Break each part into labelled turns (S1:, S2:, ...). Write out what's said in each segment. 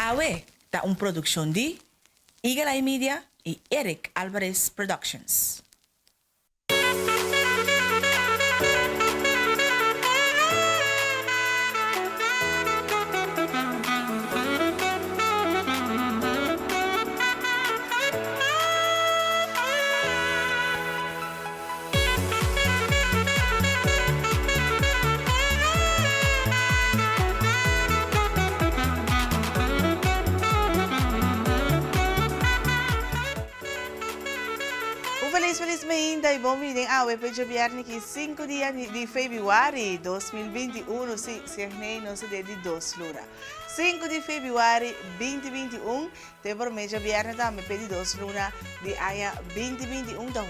S1: AWE, da un production di Eagle Eye Media e Eric Alvarez Productions.
S2: Felizmente, e bom dia a web de viernes que 5 dias de fevereiro 2021, se não se de 2 lura. 5 de fevereiro 2021, tem por meio de viernes também pedi 2 luna de aia 2021 da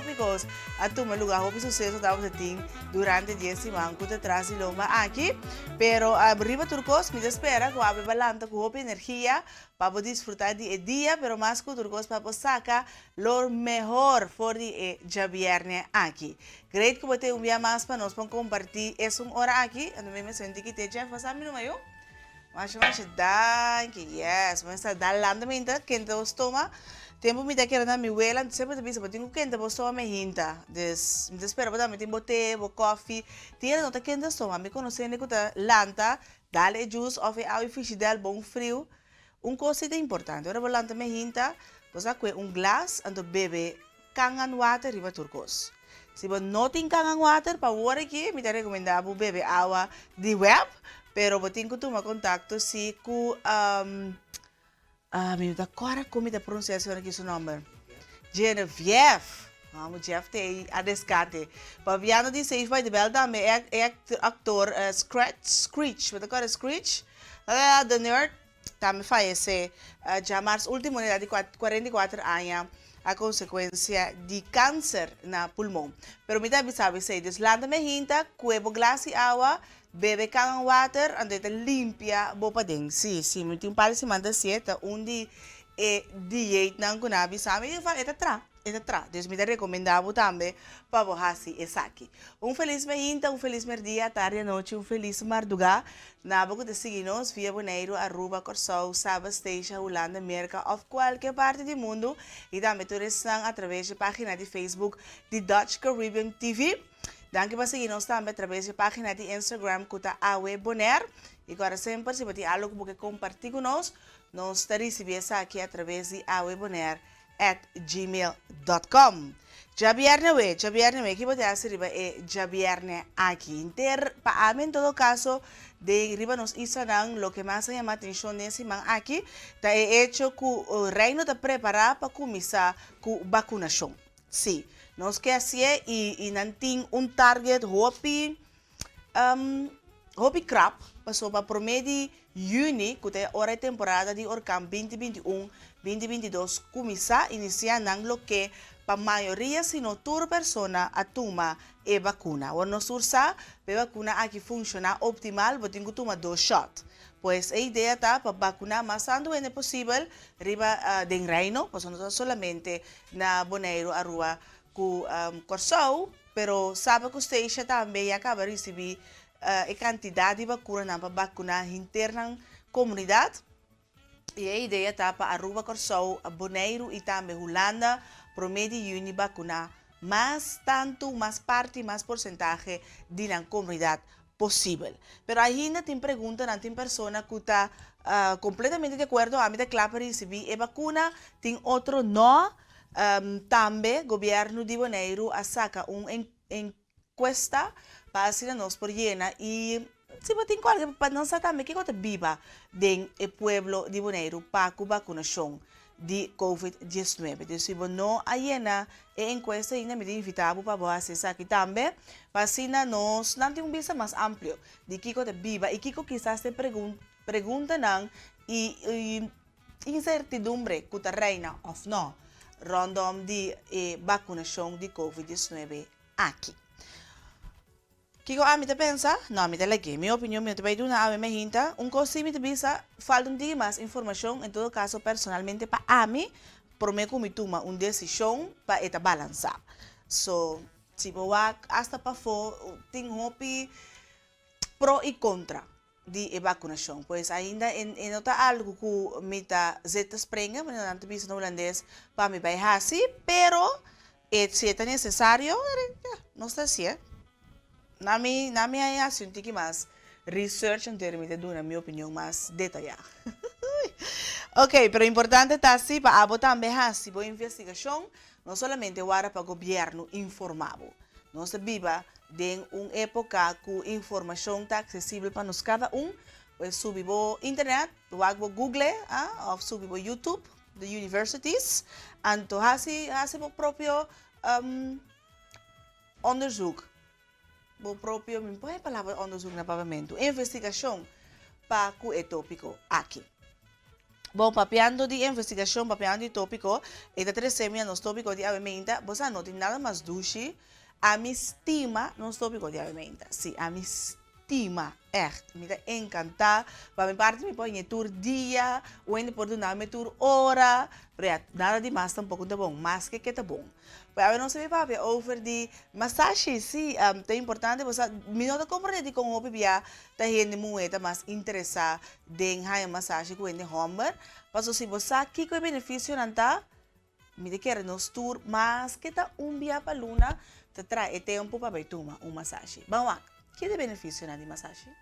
S2: because a toma lugar hope sucesso da tem durante 10 semanas que te traz loma aqui, pero arriba turcos me espera com a balanta com hope energia para disfrutar de dia, pero mais que turcos para sacar lo mejor for de viernes aqui. Great que você um dia mais para nós para compartilhar essa hora aqui, eu me senti que te já faz a mim no meio. Mas danke, yes. Mas está dalando minta, quente o estoma. Tempo me daquela na minha abuela, sempre te pensa, tenho quente o estoma me hinta. Des, me espera para me tem bote, bo coffee. Tinha nota quente o estoma, me conhece nem que tá lanta, dale juice of a fish del bom frio. Coisa importante. Ora lanta me hinta, você aqui glass ando bebe kangan water riba turcos. Se você não tem kangan water, para o aqui, me recomendava beber água de web. Pero botin ko tuma contato si ku me da cora como da pronunciação aqui seu nome. Genevieve. Vamos Jeff te a descarte. Paviano di Safe by the Bell também é actor Screech, mas agora Screech. The Nerd também falece já março último na idade de 44 anos a consequência de câncer na pulmão. Pero me deve saber se deslanda me hinta, cuevo glass e água. Bebe kangang water, ando ita limpia, bopa din. Si, mo ting pala si manda sieta, undi diet nang kunabi sa amin, ita tra. Deus me recomendava também para você essa aqui. Feliz meinta, feliz merdia, tarde e noite, feliz marduga. Na boca de seguir-nos via Boneiro, Aruba, Corsou, Saba, Station, Holanda, América, ou qualquer parte do mundo. E também todos estão através da página de Facebook de Dutch Caribbean TV. Danke por seguir-nos também através da página de Instagram que está Awe Bonaire. E agora sempre, se você tem algo que compartilhar conosco, nós estaremos recebendo aqui através de awebonaire@gmail.com. Já viernes, que você receber já viernes aqui. Para mim, em todo caso, de arriba nos isanang, lo que mais chama atenção nesse man aqui, está hecho que o reino está preparado para começar com vacunação. Sim. Nós que assim e não tem target hopi crap passou para promedio de junho que é hora temporada de orcam 2021-2022 começar iniciar lo que para maioria se não toda persona a toma e vacuna. O nós ursa a vacuna aqui funciona optimal, porque tem que tomar 2 shots. Pues a ideia está para vacunar mais tanto é possível riba de reino, pues não solamente na Bonaire, Aruba, com Corsou, pero sabe que você já também acaba de receber a quantidade de vacuna para vacunar interna comunidade. E a ideia está para Aruba, Corsou, Bonaire e também Holanda, promedio de vacunar mais tanto, mais parte, mais porcentagem da comunidade possível. Pero ainda tem pergunta, não tem pessoa que está completamente de acordo, a mim é claro para receber a vacuna, tem outro não. Também o governo de Bonaire saca uma encuesta para assim nós por llena e se você tem qualquer para nós também que você viva dentro do pueblo de Bonaire para a vacunação de COVID-19. Então, se você não llena a encuesta ainda me invitava para você acessar aqui também para assim nós não tem vista mais amplo de que você viva e que quizás te pergunta não e incertidumbre que está reina ou não. Rondom de vacunação de COVID-19 aqui. Kiko a mim te pensa? Não, me te lagi. Minha opinião, me te vai dar uma me hinta. Coisa me te bisa, falta de mais informação, em todo caso, personalmente, para mim, por me como toma uma decisão para esta balançar. So, tipo, hasta para fora, tem hopi pro e contra de vacunação. Pois ainda em outra algo que me tá zeta springa, mas não te no holandês para me vai hasi, pero se é necessário, não está assim. Na minha assunto que mais research em termos de dar na minha opinião mais detalhada. Ok, pero importante está assim para abo também hasi boa investigação, não somente para o governo informado. Nós viva em uma época que informação está acessível para nós cada pues subi bo internet, wag bo Google, ou subi bo YouTube, the universities, anto hasi bo propio onderzoek. Bo propio, me põe a palavra onderzoek na pavimento. Investigação para o tópico aqui. Bom, papeando de investigação, papeando de tópico, e da tressemia nos tópico de avimenta, você não tem nada mais duche, a minha estima nos tópico de avimenta. Sim, a minha estima, me dá encantar, para minha parte me põe tour dia, ou ainda por donar me tour hora, nada de mais tampouco tá bom, mas que tá bom. Para não saber papi, over de massagem, sim, é importante, você me não compreende com o bebê, tá gente muito mais interessada em a massagem com o homem, mas se você aqui com o benefício não tá, me quer nos tour, mas que tá dia para luna, te traz tempo para vai tomar massagem. Vamos lá, que é o benefício de massagem?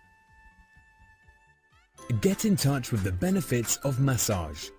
S3: Get in touch with the benefits of massage.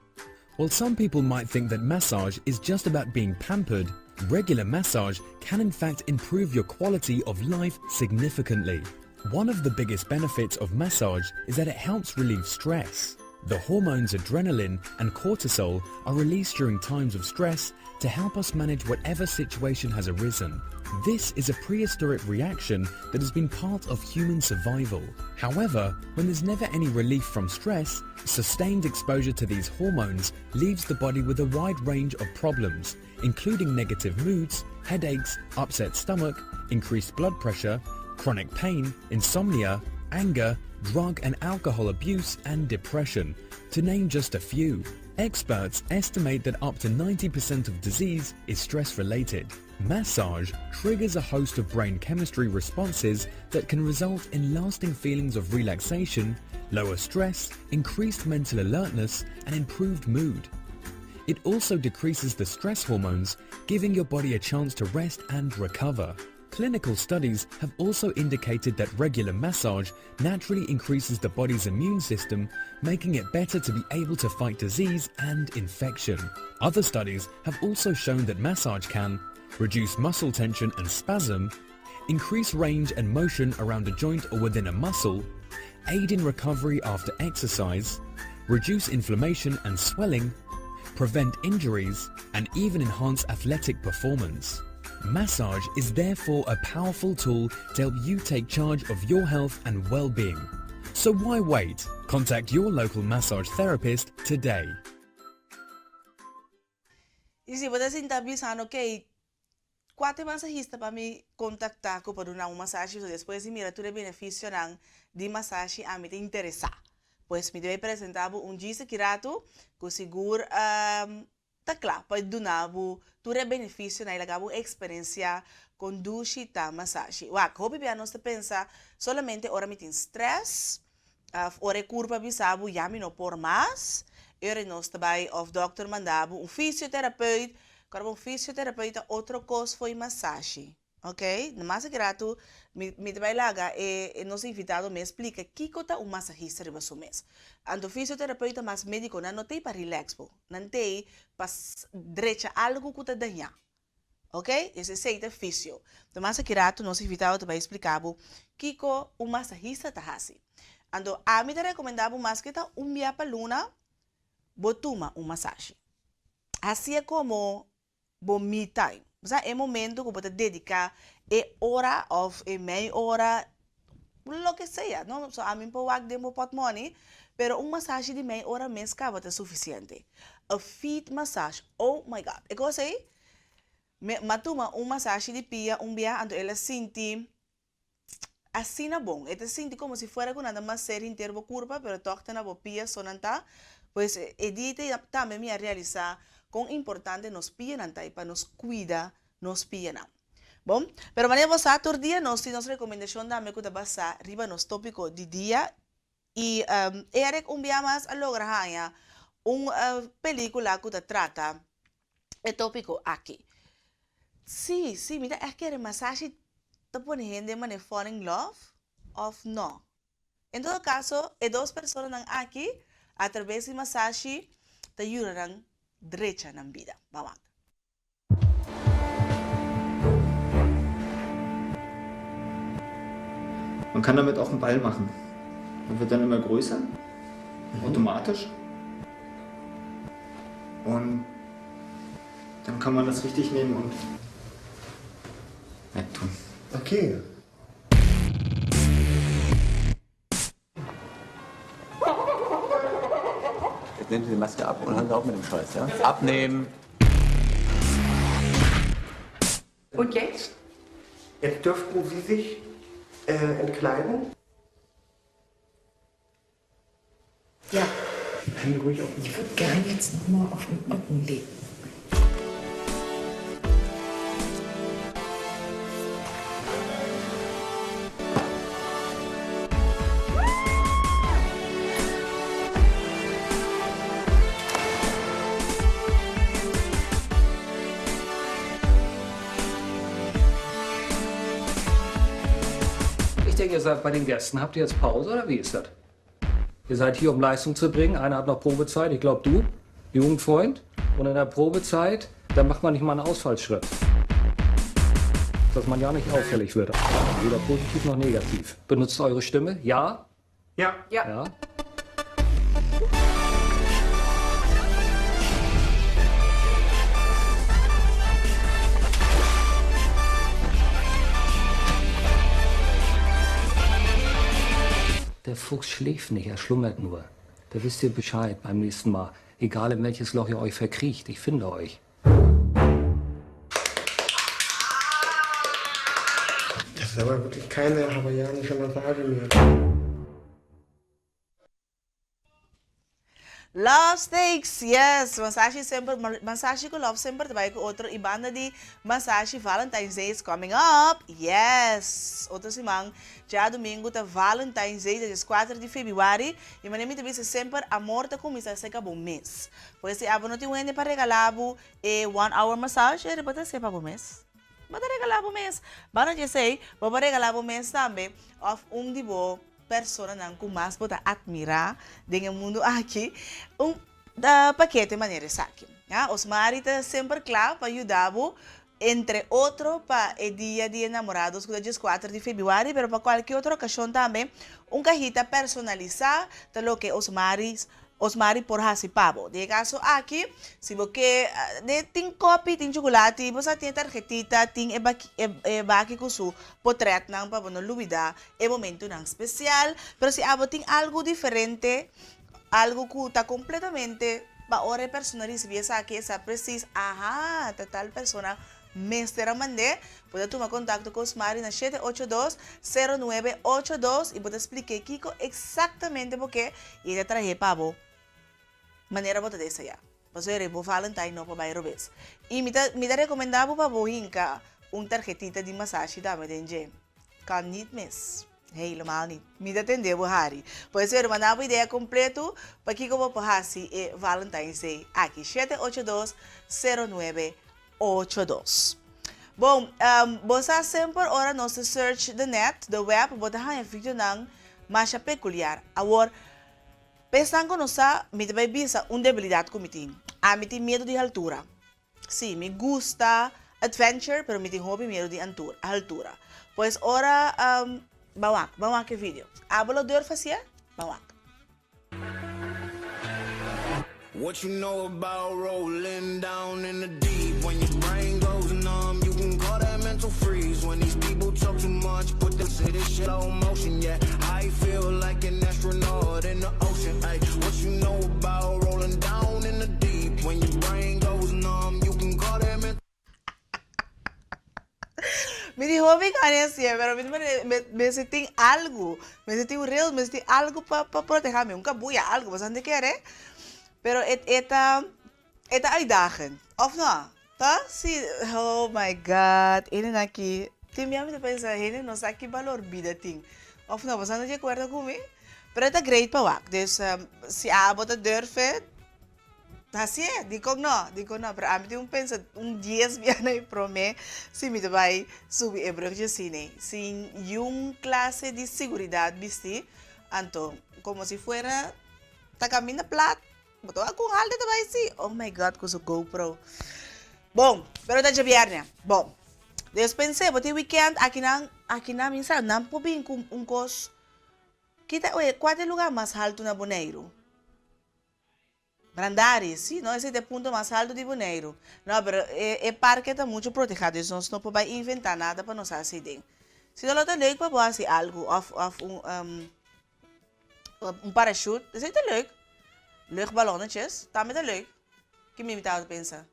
S3: While some people might think that massage is just about being pampered, regular massage can in fact improve your quality of life significantly. One of the biggest benefits of massage is that it helps relieve stress. The hormones adrenaline and cortisol are released during times of stress to help us manage whatever situation has arisen. This is a prehistoric reaction that has been part of human survival. However, when there's never any relief from stress, sustained exposure to these hormones leaves the body with a wide range of problems, including negative moods, headaches, upset stomach, increased blood pressure, chronic pain, insomnia, anger, drug and alcohol abuse, and depression, to name just a few. Experts estimate that up to 90% of disease is stress-related. Massage triggers a host of brain chemistry responses that can result in lasting feelings of relaxation, lower stress, increased mental alertness, and improved mood. It also decreases the stress hormones, giving your body a chance to rest and recover. Clinical studies have also indicated that regular massage naturally increases the body's immune system, making it better to be able to fight disease and infection. Other studies have also shown that massage can reduce muscle tension and spasm, increase range and motion around a joint or within a muscle, aid in recovery after exercise, reduce inflammation and swelling, prevent injuries, and even enhance athletic performance. Massage is therefore a powerful tool to help you take charge of your health and well-being. So why wait? Contact your local massage therapist today.
S2: E se você está pensando que quatro massagistas para me contactar para dar uma massagem, depois mira tudo o benefício de massagem a me te interessar. Pois me deve apresentar dia que rato, que seguro tá claro, para dar tudo o benefício na ilha experiência com duche e massagem. Uau, como bem nós pensa solamente ora me tem stress, ora curva bisabo já me não por mais, ora nós também of doctor mandava fisioterapeuta, quando fisioterapeuta outra coisa foi massagem. Ok? No mais grato, me vai lá e nos invitado me explica que cota massagista riba so mês. Ando fisioterapeuta mas médico não tem para relax não tem para drecha algo que tá danha. Ok? Esse seita fisio. No mais grato nos invitado vai explicar que co massagista tá assim. Ando a me te recomendava mais que tá dia para luna botuma massagem. Assim é como me time. É momento que você dedicar hora ou meia hora, lo que seja, não? So, a mim pode dar um pot money, pero massagem de meia hora mesmo é suficiente. A feet massage, oh my God. Eu gostei, matuma massagem de pia, dia, então ela sente assim na bom. Ela sente como se fosse com nada mais ser inteiro a curva, pero toca na pia, só não tá. Pois, edite também me realizar com importante nos pia para nos cuidar nos pia não. Bom, pero maneira você outro dia nós temos recomendação da me cuida passar riba nos tópico de dia Y Eric un día más a lograr una película que te trata el tópico aquí. Sí, sí, mira, es que el masaje te pone gente de fall in love o no. En todo caso, dos personas aquí, a través del masaje, te ayudarán derecha en la vida. Vamos.
S4: Man kann damit auch einen Ball machen. Der wird dann immer größer, automatisch. Und dann kann man das richtig nehmen und wegtun.
S5: Okay.
S6: Jetzt nehmen Sie die Maske ab und hören Sie auf mit dem Scheiß, ja? Abnehmen!
S7: Und jetzt?
S5: Jetzt dürften Sie sich entkleiden.
S7: Ja,
S5: Hände ruhig auf.
S7: ich würde gern jetzt nochmal auf den Rücken legen.
S8: Ich denke, ihr seid bei den Gästen. Habt ihr jetzt Pause oder wie ist das? Ihr seid hier, um Leistung zu bringen. Einer hat noch Probezeit, ich glaube du, Jugendfreund. Und in der Probezeit, da macht man nicht mal einen Ausfallsschritt. Dass man ja nicht auffällig wird. Weder positiv noch negativ. Benutzt eure Stimme? Ja?
S5: Ja.
S8: Ja. Der Fuchs schläft nicht, er schlummert nur. Da wisst ihr Bescheid beim nächsten Mal. Egal in welches Loch ihr euch verkriecht, ich finde euch.
S5: Das ist aber wirklich keine hawaiianische Massage mehr.
S2: Love Steaks, yes. Massage ko love sempre trabalho com outro. E banda de massage Valentine's Day is coming up. Yes. Outro simang, já domingo tá Valentine's Day, dia 4 de fevereiro. E manem também se sempre amor tá começa a ser bom mês. Pois se abo não tem um para regalar one hour massage, ele pode ser para bom mês. Bota regalar bom mês. Bana já sei, vou regalar bom mês também. Of de boa. Persona nang kumas po ta admira dengan mundo aqui paquete maneira saque. Os maridos sempre claro para ajudar entre outro para o dia de namorados que é dia 4 de fevereiro, pero para qualquer outra ocasião também cajita personalizada de lo que os maris por hasipabo. De caso aqui, se você tem coffee, tem chocolate, você tem tarjetita, tem baki com seu portrait nang para não olvidar é momento nang especial. Pero se abo tem algo diferente, algo que está completamente para hora personalizar aqui, essa precisa, tal persona Mr. Mandé, pode tomar contato com os Mari na 782-0982 e pode explicar Kiko exatamente porque ele traje para maneira bota dessa já. Mas eu vou Valentine não para bairro vez. E me recomendava para boinca tarjetita de massagem da medenge. Kan niet mis. Helemaal niet. Me atendeu Harry. Pois eu mandava ideia completo para que como passar Valentine's Day aqui 782-0982. Bom, você sempre ora nosso search the net, the web, bota um vídeo nang mais peculiar. Agora pensando nossa, me vai bisa debilidade como tem. Me tem medo de altura. Sim, me gusta adventure, pero me tem hobby medo de altura. Pois ora, vamos que vídeo. Hablo de orfacia? Vamos.
S9: What you know about rolling down in the deep? When your brain goes numb, you can call that mental freeze. When these people talk too much, put them say this shit on motion. Yeah, I feel like an astronaut in the ocean. Ay, what you know about rolling down in the deep? When your brain goes numb, you can call that mental.
S2: Me dijo mi carencia, pero me sentí algo. Me sentí real, me sentí algo para protegerme. Un cabuya, algo, bastante quiere. Pero esta uitdagend, of no? Tá? Sí, oh my God. Ele aqui, tem mesmo de pensar, ele não sabe que valor vida tem. Of no, você não de acordo comigo? Pero ito great pa wak. Dus si abot a durfe, assim é, digo não, pero a mim tem pensa, 10 biana e prome, se me vai subir e brok cine, sin clase de seguridad, viste, anto, como si fuera, ta camina plat, botou a com halde também sim, oh my god, com o GoPro. Bom, pero tá de viernes, bom, depois pensei, botei weekend, aqui na minha sala, não pobi com cos, kita, oye, qual é o lugar mais alto na Bonaire? Brandaris, sí, no, ese es el punto más alto de Bonaire. No, pero el parque está mucho protegido, entonces no podemos inventar nada para nos hacer. Si no lo tenemos, podemos hacer algo, un parachute, eso es leuk. Leuk ballonnetjes, también es leuk. ¿Qué me invitaba a pensar?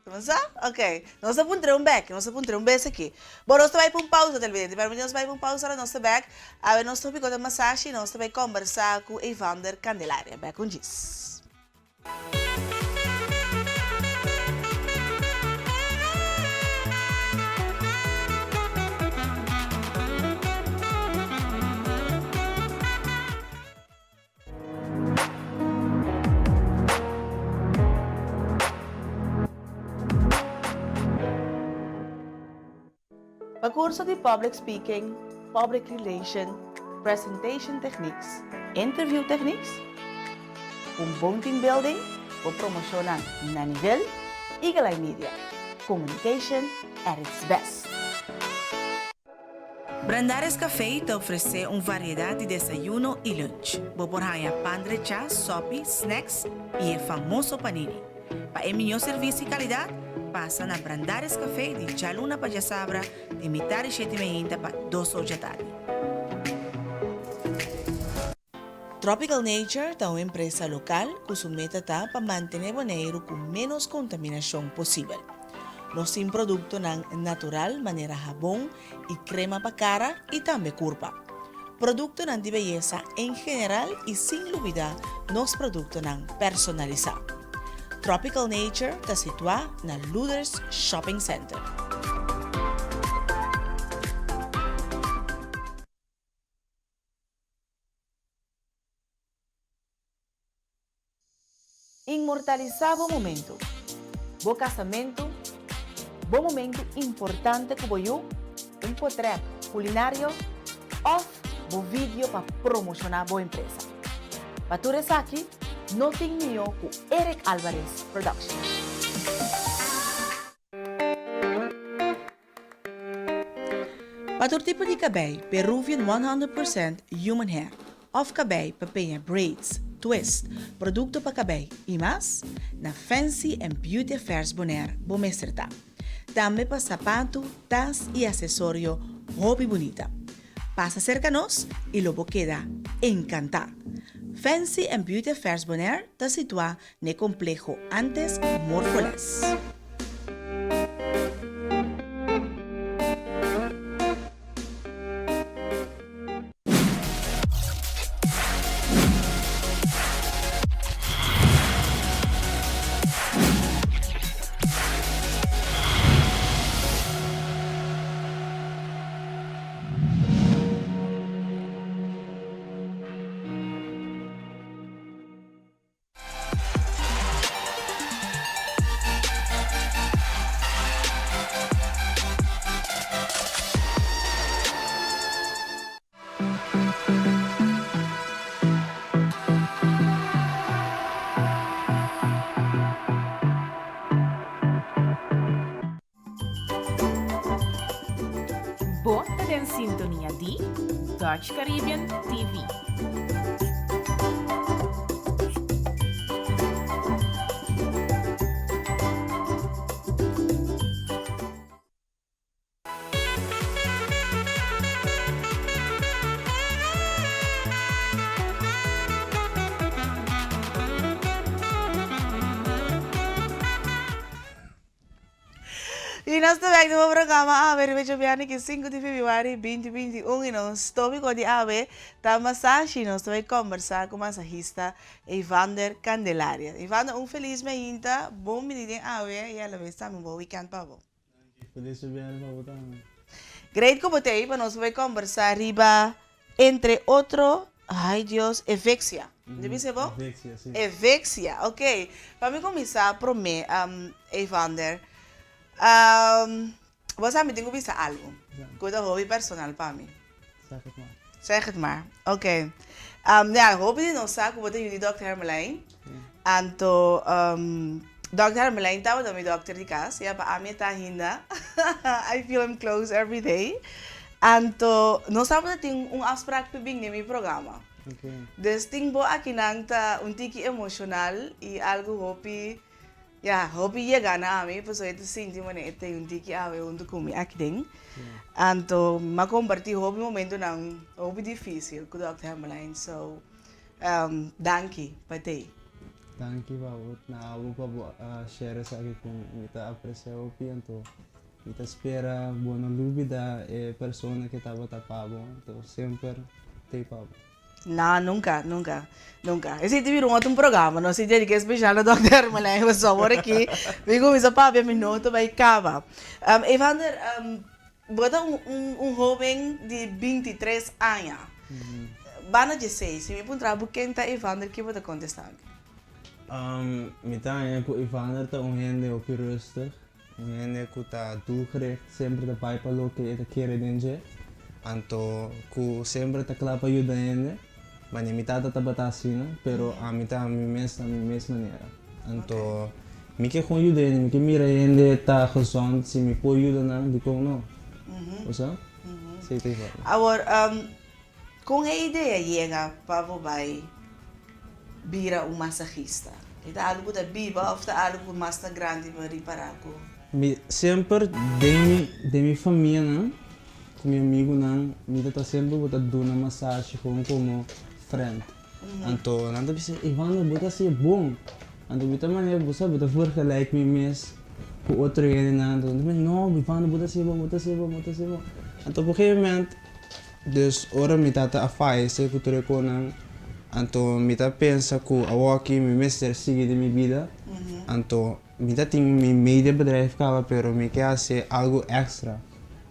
S2: ¿Vamos a? Ok, nós vamos pôr um beso aqui. Bom, nós vamos para uma pausa, televidente. Para mim, nós vamos para uma pausa na nossa back. A ver, nós vamos para uma massagem e nós vamos conversar com Evander Candelária. Back com diz. Para curso de Public Speaking, Public Relation, Presentation Techniques, Interview Techniques, bom team building, o promocionar na nível Eagle Media. Communication at its best.
S1: Brandares Café te oferece uma variedade de desayuno e lunch. Boborhaya pan de chá, sopi, snacks e o famoso panini. Para o melhor serviço e qualidade, passa na Brandares Café de Chaluna para Sabra, de metade de 7h30 para 2 horas da tarde. Tropical Nature é uma empresa local cuja meta está para manter Bonaire com menos contaminação possível. Nós temos produtos natural, maneira jabón e crema para cara e também curva. Produtos de beleza em geral e sem dúvida, nos produtos personalizados. Tropical Nature está situado na Luders Shopping Center. Inmortalizar o momento. Bom casamento, bom momento importante como eu, portrait culinário ou bom vídeo para promocionar boa empresa. Para tu aqui, não tem melhor com Eric Alvarez Production. Para todo tipo de cabelo, Peruvian 100% human hair, of cabelo para penha braids, twist, produto para cabelo e mais, na Fancy and Beauty Affairs Bonaire, bom acertar. Também para sapato, tas e acessório, roupa bonita. Passa cerca nós e logo queda encantar. Fancy and Beauty Affairs Bonaire está situado no complexo antes Morfoles.
S10: Bota en sintonia di Dutch Caribbean TV.
S2: E nós também no programa a ver vejo bem que 5 de fevereiro 2021 e nós estamos com a ver da massagem nós também conversar com o massagista Evander Candelária. Evander, feliz meinta, bom menino a ver e ela vez também bom weekend para você.
S11: Feliz bem para você também.
S2: Great como te para nós vai conversar riba entre outro Ai, Deus, evexia. Deve ser bom?
S11: Evexia, sim.
S2: Evexia, ok. Para mim começar, para mim, Evander, você me tem que pensar algo. Coisa hobby personal para mim.
S11: Zeg het maar.
S2: Zeg het maar. Oké. Ja, hobby die nog zaken, wat jullie dokter Hermelijn. En to, dokter Hermelijn, tawa dan mijn dokter die kas. Ja, pa ami ta hinda. I feel him close every day. En to, no sabe dat ting afspraak pibing ni mi programa.
S11: Okay.
S2: Dus ting bo aki nang ta un tiki emotional y algo hobby. Ja, hobby llega na ami, pues hoy te sinti mo ne ete un tiki awe un kumi aki ding. Anto, makomparti hobby momento ng hobby difícil com o Dr. Hermelijn. So, danke, patay.
S11: Danke Pablo. Na abo pa bo share sa akin kung mita aprecia o pianto. Mita spera buona lubida e persona que tava tapado. Então sempre te Pablo.
S2: Não, nunca. Esse tipo de um programa, não se dedica especial ao Dr. Hermelijn, mas só por aqui. Vigo, mas a papi minuto vai cava. Evander, bota jovem de 23 anos. Bana de 6, se me perguntar quem tá Evander, que vou te contestar?
S11: Mita ko Evander ta gente ook rustig. Gente ko ta doelgericht, sempre de pipa lo que eta kere denje. Anto ko sempre ta klapa ajuda gente. Mas mita ta batasina, pero a mita mi mesma maneira. Anto mi que gewoon ajuda gente, mi que mira gente ta gezond, se mi po ajuda na, di ko no. Osa? Sei te va.
S2: Agora, com a ideia chega para você virar massagista. É algo da biba ou é algo mais grande para reparar?
S11: Sempre de minha família, não? Com meu amigo, não? Me tá sempre botando uma massagem como friend. Então, não dá para ser, Ivana, bota ser bom. Então, bota maneira, você bota vergelijk me mesmo com outro gente, não? Então, não, Ivana, bota ser bom. Então, por um momento, dus ora me tá a fazer que eu tô não. Então, me tá pensa que a aqui me mestre sigue de minha vida. Então, me tá tem minha meio bedrijf cava, pero me quer fazer algo extra.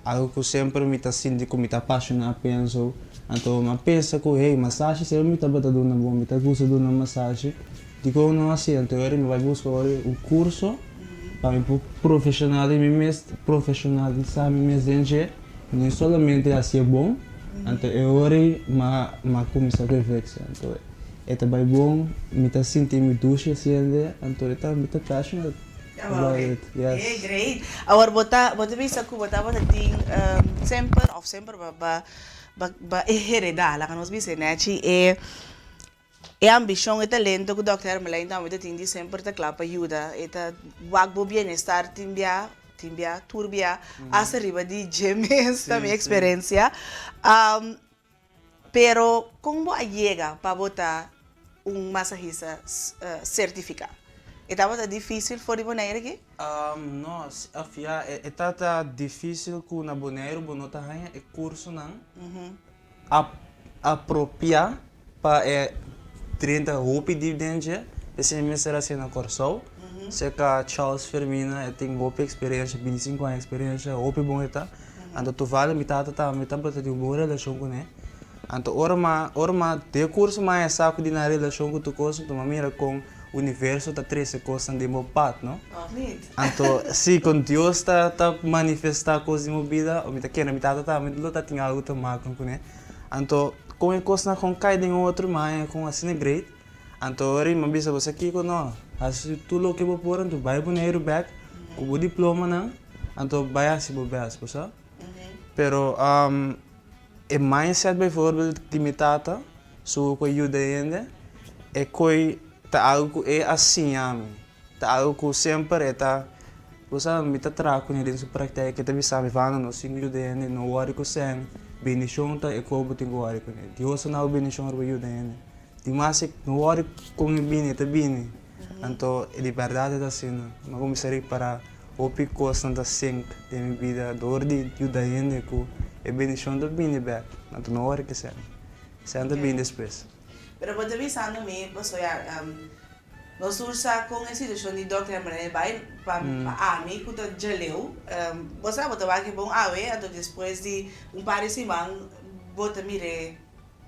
S11: Algo que sempre me tá sentindo que me tá apaixonado penso. Então, me pensa que hey, massagem sempre me tá botando na bom, me tá gostando de uma massagem. Digo não assim, então eu me vai buscar um curso para me profissionalizar me mesmo dentro. Não somente assim bom. Então eu ma começar a reflexão. Então é também bom, me tá sentindo me ducha assim, então é também tá passionate about it. Yes.
S2: É great. Agora bota bisa ku bota ting sempre ba heredar lá que nós bisa né é ambição e talento que o Dr. Hermelijn também tem de sempre tá claro para ajuda e tá wagbo bem-estar timbia turbia hasta arriba de gemes também experiência. Pero como llega para botar massagista certificado? Estava difícil for de boneira aqui?
S11: Não, afia, tá difícil com na boneiro, bonota ranha é curso não. Apropriar para 30 roupa de dentro, esse mês será assim na Corsol. Se que Charles Fermina tem boa experiência, 25 anos de experiência, roupa bom está. Então tu vale metade para ter uma boa relação com ele. Então orma de curso mais saco de na relação com tu coisa, tu mira com o universo tá 13 coisas de meu pat, não? Então se com Deus tá manifestar coisas em minha vida, o mita quer metade tá, mas luta tem algo tão marcado com ele. Então com a coisa com cai de outro mais com assim great. Então ori mabisa você aqui com não. Assim tudo o que vou pôr, tu vai para o back, com o diploma não, então vai assim para o best, pessoal. Pero o mindset, por exemplo, de metade, sou com ajuda ainda, é que tá algo é assim, tá algo que sempre é tá, você me tá trago né dentro da prática que também sabe, vai no single ainda, no worry com sem, bendição tá é como tem worry com ele, Deus não bendição para ajuda ainda, mas no worry com bem tá bem. Então, a liberdade está assim, mas como seria para o pico da cinco de minha vida, dor de ajuda ainda com a bendição da bem back, então não hora que seja, sendo bem depois.
S2: Pero pode pensar no me, você nós ursa com a situação de Dr. Hermelijn vai para mim que tá geleu, você botar aqui bom awe, então depois de par de semanas bota mire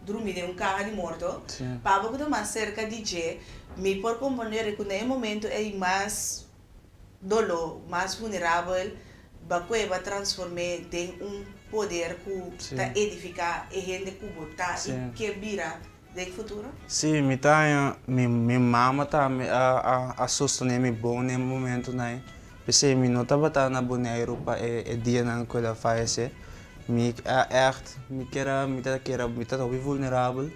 S2: dormir em carro de morto.
S11: Sim.
S2: Para que mais cerca de je, me por compreender que no momento é mais dolor, mais vulnerável, vai transformar em poder que tá edificar e gente que botar e que vira de futuro.
S11: Sim, minha mama tá a sostener me bom no momento, né? Porque me não estava na boa Europa é dia não que ela faz me echt me tá vulnerável,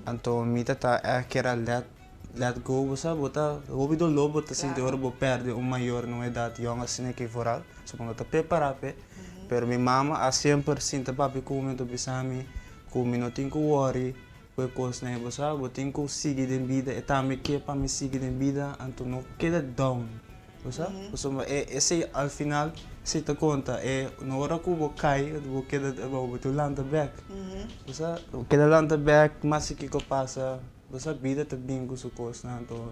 S11: então me tá queira let go, você bota hobby do lobo tá sente hora bo perde maior não é idade young assim que foral, suponho tá preparar pero minha mama a 100% papi com o momento bisami com me não tem que worry foi coisa né você tem que seguir de vida e também que para me seguir de vida então não queda down você esse ao final se te conta na hora que eu cai eu queda eu landa back você queda landa back mas que passa você vida tá bem com sua coisa então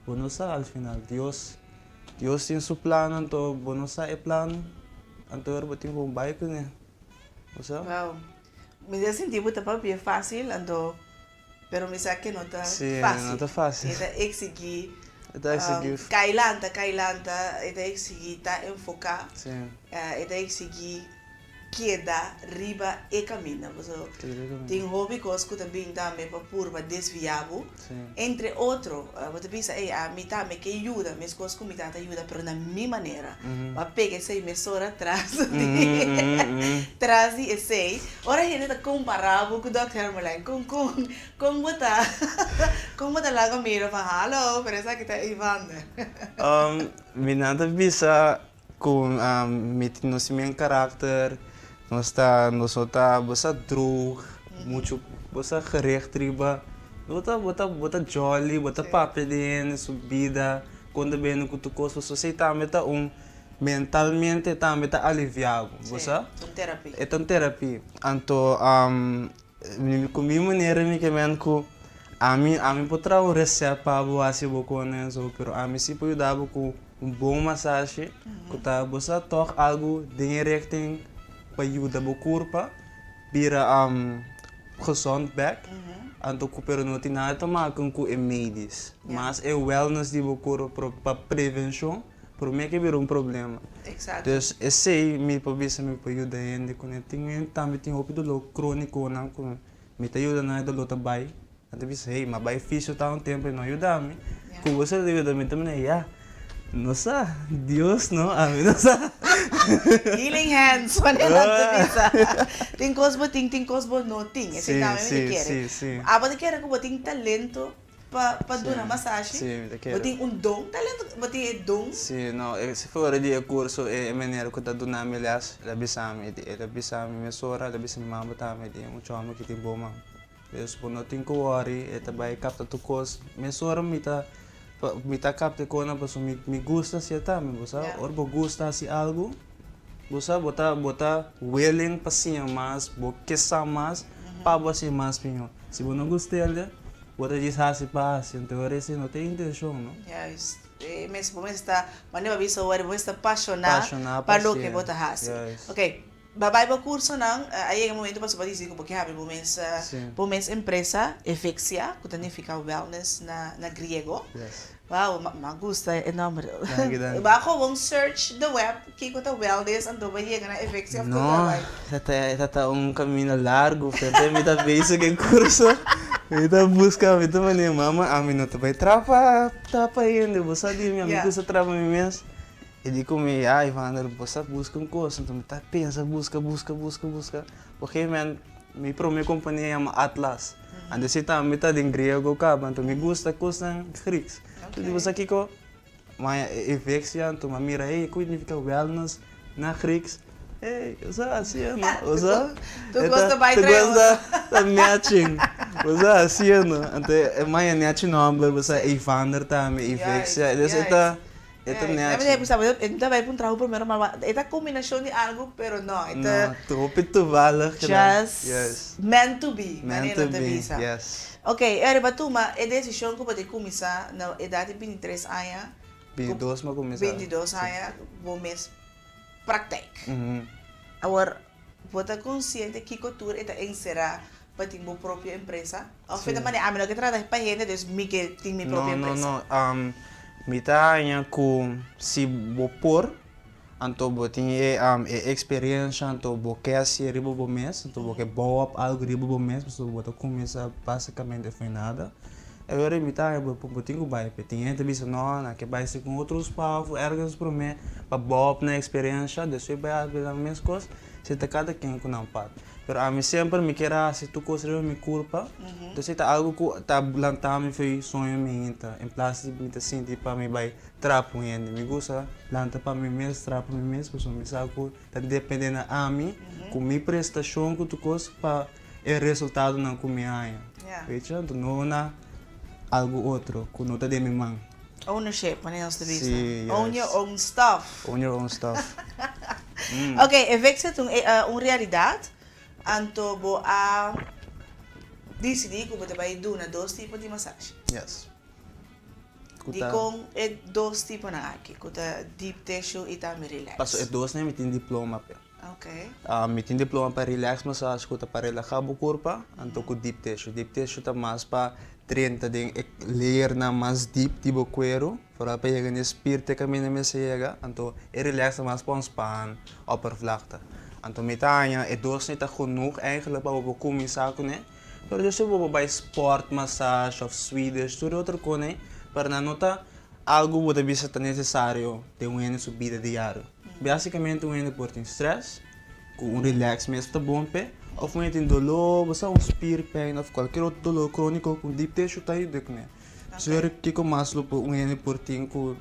S11: não sabe ao final Deus tem seu plano então não sabe plano então eu tenho um bike né você
S2: wow me dá sentido tá para fácil então pero me sabe que não tá fácil
S11: não tá fácil
S2: é exigir
S11: kailanta
S2: é exigir tá enfocar é exigir queda riba e caminha você tem hobby que também também para purba desviado entre outro você pensa a mim também que ajuda mas coisas que me tá ajuda pero na minha maneira vai pegar essa emissora atrás traz e sei ora ele tá comparável com o Dr. Merlin com botar lá com mira para hello parece que tá Ivander
S11: me nada bisa com me conhecimento caráter nós tá você droog muito você gerecht riba bota jolly bota papelin subida quando bem no cutucos você tá meta mentalmente tá meta aliviado você é uma terapia então com minha maneira me que men com a mim pode trazer um receita para o assim pouco né so pero a mim se pode dar com bom massagem que tá você toca algo directing para ajudar o corpo vira gezond back então pero não tem nada a tomar com medidas mas é wellness de o corpo para prevenção para mim que vira problema
S2: exato
S11: então esse me pode ajudar ainda quando também tem roupa do crônico não com me tá ajuda na do lota bai então você mas bai fisio tá tempo não ajuda me com você ajuda me também nossa Deus não a mim nossa
S2: healing hands manera de bisa tem coisas tem coisas não tem esse também me quer a você quer que você tem talento para dar massagem você tem dom talento você tem dom
S11: sim não se for de curso é maneira que tá dando melhores la bisami minha sora la bisami mama também tem chama que tem bom mama eu não tenho que worry é também capta tu coisa minha sora me tá capta quando a me gusta se também você or gusta se algo você bota willing para ser mais porque sa mais para você mais pinho se você não gosta dele você diz assim para então esse não tem intenção não
S2: yes mas você está maneira visa você está apaixonado para o que você faz ok babai ba curso não aí é o momento para você dizer que porque habe momento empresa efexia que significa wellness na grego wow me gusta enorme bajo um search the web que conta wellness então vai chegar na efexia
S11: não tá caminho largo porque me dá beijo que curso me dá busca me dá maneira mama a mim não tá vai trapa ainda você diz minha amiga você trapa mesmo e digo me Ivander você busca coisa então me tá pensa busca porque me pro minha companhia chama Atlas ande se tá me tá em grego caba então me gusta coisa greeks então você aqui com mas efexia então me mira aí que significa wellness na greeks você assim não você
S2: tu gosta mais
S11: tu gosta da matching você assim não então mais matching number você Ivander também efexia isso tá
S2: Então vai para um trabalho primeiro, mas é combinação de algo, pero não.
S11: Não, tu vale.
S2: Just meant to be.
S11: Meant to be, yes.
S2: Ok, era uma decisão que você começar na idade de 23 anos.
S11: 22 mas começar.
S2: 22 anos, bom mês, prática. Agora, você consciente que cultura é encerrar para ter minha própria empresa? Ou foi da maneira, a que trata para gente, dus me que tem minha própria empresa?
S11: Não. Mita yang ku si bopor, anto botin experiência, anto boque assim ribo bo mês, anto boque boa algo ribo bo mês, so boto começa basicamente foi nada. Agora mita eu botin ku bai, petin gente bisa não, que vai ser com outros pavos, ergas pro me, para boa na experiência, depois vai as mesmas coisas, se tá cada quem com não pat. Pero a mim sempre me quer se tu construir minha culpa, então se tá algo que tá lantar me foi sonho minha, em place de me sentir para me vai trapo ainda, me gosta lantar para mim mesmo, trapo para mim mesmo, porque me sabe que tá dependendo a mim, com minha prestação que tu coisa para o resultado não com minha, veja, então não na algo outro, que não tá de minha mão.
S2: Ownership, maneira de vista.
S11: Yes.
S2: Own your own stuff.
S11: Own your own stuff.
S2: Ok, e vek se uma realidade, anto bo a decidir que você vai dar dois tipos de massagem.
S11: Yes.
S2: Com dois tipos na aqui, com deep tissue e também relax.
S11: Passo é dois né, me tem diploma pe.
S2: Ok.
S11: Me tem diploma para relax massage, que para relaxar o corpo, anto com deep tissue. Deep tissue tá mais para treinar de layer na mais deep tipo cuero, para pegar o espírito que a minha me chega, anto é relax mais para um span, oppervlakte. Anto metanya é dois niet genoeg eigenlijk para we começar com né. Pero eu vou para sport massage of Swedish, tudo outra coisa, para não nota algo que bisa necessário de uma subida diária. Basicamente uma por tem stress, com relax mesmo tá bom pé, ou uma tem dolor, você spear pain ou qualquer outro dolor crônico com deep tissue tá aí de né. Se eu que com mais lupo uma por tem com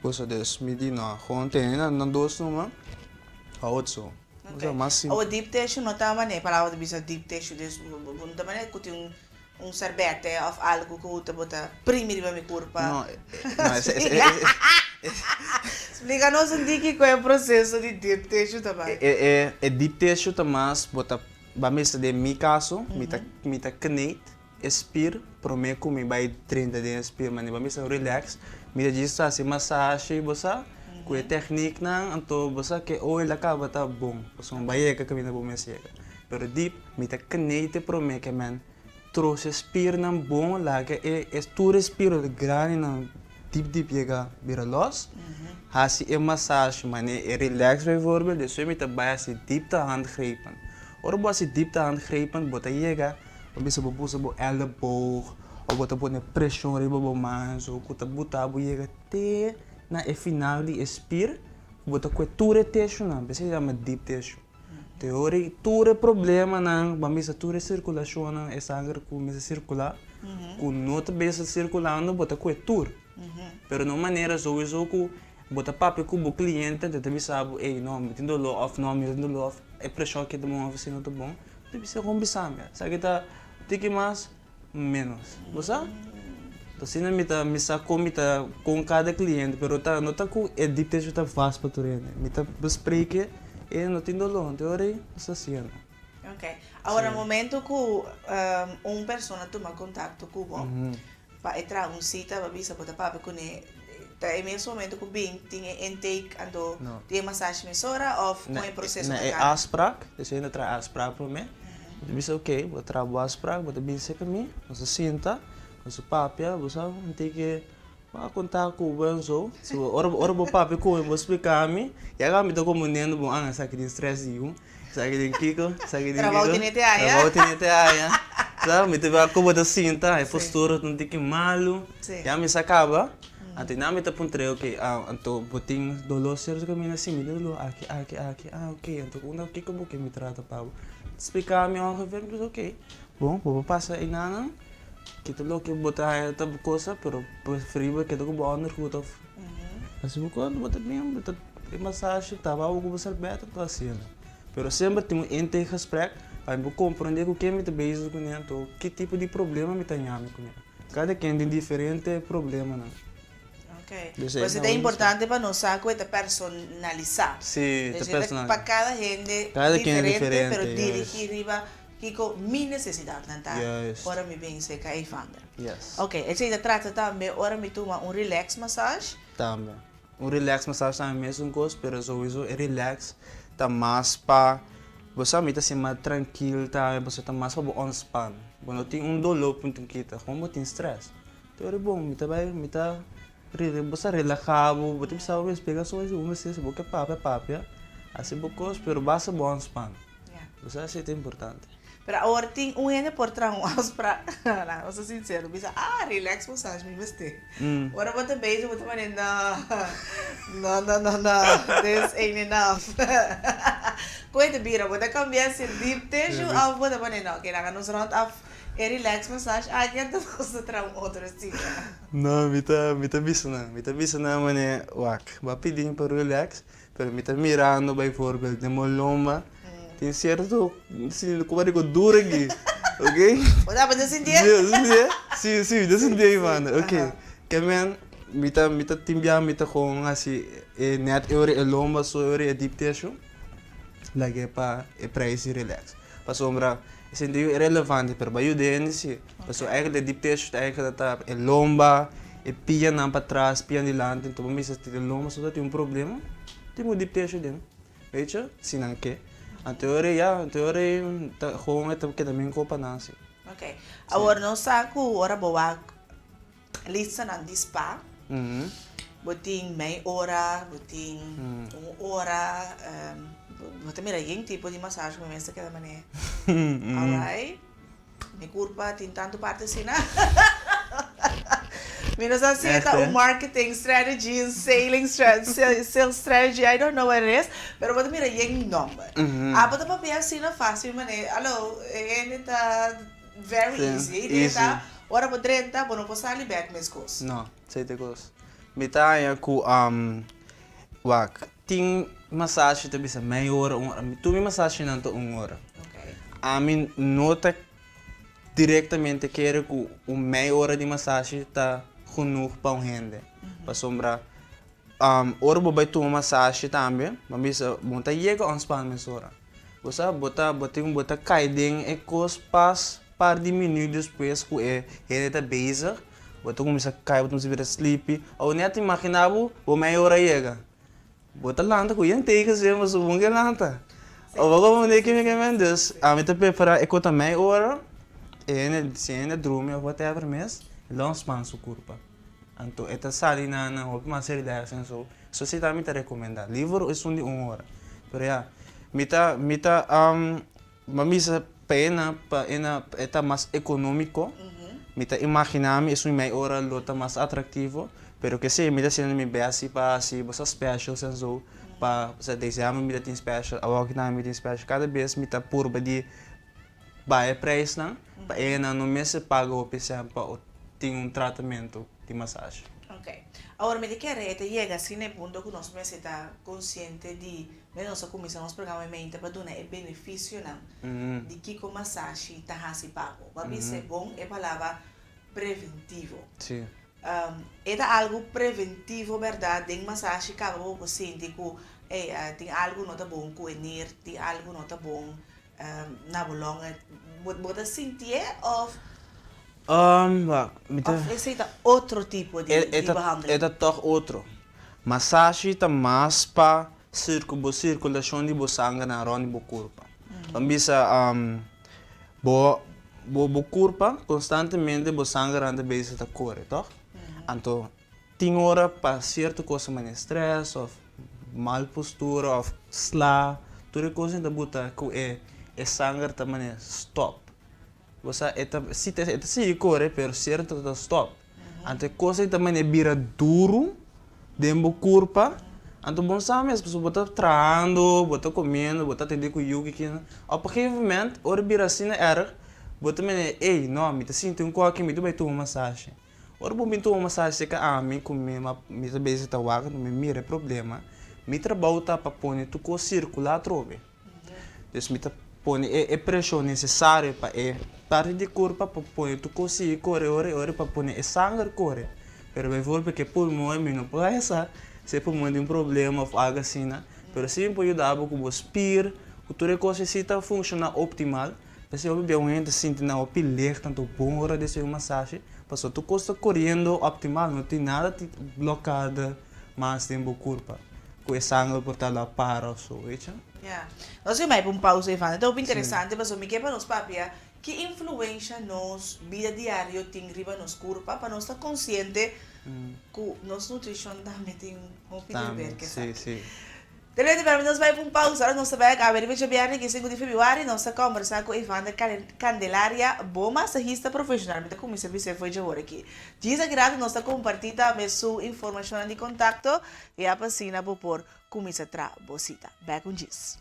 S11: coisa desse medina, ontem na dois numa, a outro.
S2: Okay. O deep tissue não está mané, palavra de bisa deep tissue, não está mané que tem sorvete ou algo que você bota primeiro para meu corpo.
S11: Não,
S2: explica-nos um dia qual é o processo de deep tissue também.
S11: É deep tissue também, bota, vamos de meu caso, mita kneit, expir, prometo me vai 30 dias expir, mas vamos relax, mita disso assim massagem, você com a técnica não, então você que oil acaba tá bom, você não vai que caminha bom mais chega. Pero deep, mita kneit prometo que man, trouxe expir não bom lá que é tu respiro de grande não deep chega vira los, assim é massagem, mas é relax bijvoorbeeld, dus mita vai assim deep tá handgrepen. Ora você deep tá handgrepen, bota chega, bisa bobusa bo elleboog, ou bota bo pressão riba bo mans, ou kuta buta bo chega te na e final di expir, bota com ture tissue na, bisa chama deep tissue. Teori ture problema na, bamisa ture circulação na, e sangue começa a circular, com nota bisa circulando, bota com ture. Pero não maneira sowieso que bota papo com o cliente, te bisa sabe, ei não, me tem dolor off, não, me tem dolor off, é pressão que de bom oficina tá bom, te bisa combinar, sabe que tá, tem mais menos, você? Então, não me sa com cada cliente, pero tá não tá com é deep tissue tá fácil para tu né, me tá bespreken e não tem dolor, teoria está sendo.
S2: Ok. Agora, no momento que uma pessoa toma contato com você, para entrar cita, para avisar para papo com ele, tá é mesmo momento que bem tem intake ando tem massagem mesora ou com o processo
S11: de é asprak, dus ainda traz asprak para mim. Eu disse ok, vou trabalhar asprak, vou bem ser comigo, você senta, você papia, você tem que contar com o benzo, se ora o papi com vou explicar a mim, e agora me tô comunicando bom, essa aqui de stress e sabe de Kiko, sabe de
S2: trabalho tinete aí,
S11: sabe, me teve a como da cinta, a postura não tem que malo, já me sacava, até não me tá pontrei ok, então botinho dolor sério que me assim, me dolor aqui, ok, então quando o Kiko que me trata para explicar a mim ao governo, ok, bom, vou passar aí nada. Kita lo que botar esta coisa, pero preferível que eu vou andar com o assim vou quando botar bem, botar massagem, tava algo você beta, tô assim. Pero sempre tem um gesprek, para eu compreender o que me tá base com ele, então que tipo de problema me tá nhame com ele. Cada quem tem diferente problema, né?
S2: Ok. Você é importante para nós saber que personalizar.
S11: Sim,
S2: personalizar. Para cada gente diferente, pero dirigir riba Kiko, minha necessidade, não tá? Ora me bem se cai fanda. Ok, e se trata também, ora me toma relax massage?
S11: Também. Relax massage também mesmo gosto, pero sowieso relax tá mais para Você mita assim mais tranquilo, tá? Você tá mais para on span. Quando tem dolor punto kita, como tem stress. Então é bom, mita você relajado, você precisa ver pegar só isso, você se boca papia, assim bocos, pero basta bom span. Você acha que é importante.
S2: Pero agora tem gente por trás, para, não, vou ser sincero, bisa, relax massage, me veste. Agora você beijo, você vai não, this ain't enough. Coisa bira, você cambia se deep tissue, você vai não, kailangan nos round off, relax massage, yan to você traz outro assim.
S11: Não, mita bisa na mané, wak, vai pedir para relax, pero mita mirando, by exemplo, de moloma. Tem certo, assim, como é que dura aqui, ok?
S2: Dá para sentir?
S11: Sim, dá sentir, mano, ok. Kemen, mita timbia, mita com assim, net eure lomba, so eure deep tissue, lagi pa price relax. Pa sombra, senti irrelevante, pero ba yun si, so eigenlijk deep tissue, eigenlijk dat lomba, pia na para trás, pia dilante, então vamos dizer que lomba, so tem problema, tem deep tissue din, weet je, sinang ke. Em teoria, gewoon het que também copa nasce.
S2: Ok. Agora não saco, ora boa, lista na dispa. Botin meia hora, botin hora, botin mira yang tipo de massagem como essa que da maneira. Alright. Me culpa tem tanto parte assim, né? Menos assim, tá marketing strategy, sales strategy, I don't know what it is, pero pode mirar yung number. Pode papel assim na fácil, mané, alô, tá very easy. Tá, ora po 30, po não posso sair back mes coisas.
S11: Não, sei te coisas. Mitaya ku wak, ting massagem te bisa meia hora, tu me massagem nanto hora.
S2: Okay.
S11: A mim nota diretamente quero que meia hora de massagem tá genoeg para gente. Para sombra, ora vai tomar massagem também, mas monta chega a ontspan mesora. Você bota caiding e cos pas par de minutos depois que ele tá bezig, bota começa a cair, bota se vira sleepy, ou nem te imaginava o meia hora chega. Bota lanta com yang tega se mas o bom que lanta. Ou vamos ver que me quemendes, a mim tá prepara e conta meia hora, e se ainda dorme ou whatever mes, langspan su curva. Então, esta sali na uma série de ações, so se também te recomenda. Livro é de 1 hora. Pero mamisa pena para eta mais econômico. Mita imaginar-me é meia hora lota mais atrativo. Pero que se mita sendo me bem assim para assim, você special senso para se dezembro mita tem special, agora na mita tem special. Cada vez mita purba de baie preço não, para no mês se paga o pessoal para tem tratamento de massagem.
S2: Ok. Agora, me quer chega assim no ponto que nós precisamos estar consciente de, nós começamos provavelmente para dar o benefício de que a massagem está assim pago. Para mim, é bom, é a palavra preventivo.
S11: Sim.
S2: É algo preventivo, verdade? Em massagem, cada um sente que tem algo não tá bom com o tem algo não tá bom na bolonga. Você sentir ou esse é outro tipo de behandeling?
S11: É toch outro. Massagem está mais para circulação de sangue na ronda do corpo. Vamos bo corpo constantemente o sangue anda bem se corre, toch? Então tem hora para certa coisa mais estresse ou mal postura ou slá, toda coisa da buta que é sangue também stop. Você se corre, pero certo da stop. Ante coisa também é vira duro, dentro do corpo. Então bom sabe, as pessoas botam trando, botam comendo, botam atender com o yuki que ao momento, ora vira assim era, botam ei, não, me tá sentindo qualquer me vai tomar massagem. Ora bom me tomar massagem que me comer, me tá bem se tá waga, não me mira problema. Me trabalho tá para pôr tu co circular trove. Então me tá pôr pressão necessária para parte de corpo para pôr tu conseguir correr ora para pôr sangue correr. Pero vai voltar porque pulmão é não pode essa se pulmão tem problema ou algo assim, né? Pero se pode ajudar com o spir, o toda coisa se está funcionar optimal. Se eu bem gente sente na opilec tanto bom hora de ser uma massagem, passou tu costa correndo optimal, não tem nada bloqueado mais dentro do corpo. com sangue por tal para ou so, weet je?
S2: Yeah. Nós vamos para um pausa, Ivan. Então, o interessante, mas o que para nós, papia, que influência nos vida diária tem riba nos corpo, para nós estar consciente que nossa nutrição também tem um
S11: Também,
S2: que
S11: sim, sim.
S2: Então, para nós vai para um pausa, nós vai acabar de ver que 5 de fevereiro, nós vamos conversar com Ivan da Candelaria, boa massagista profissional, mas como você foi de agora aqui. Diz que nós compartilha a sua informação de contato e a passina por como se tra bocita. Back on this.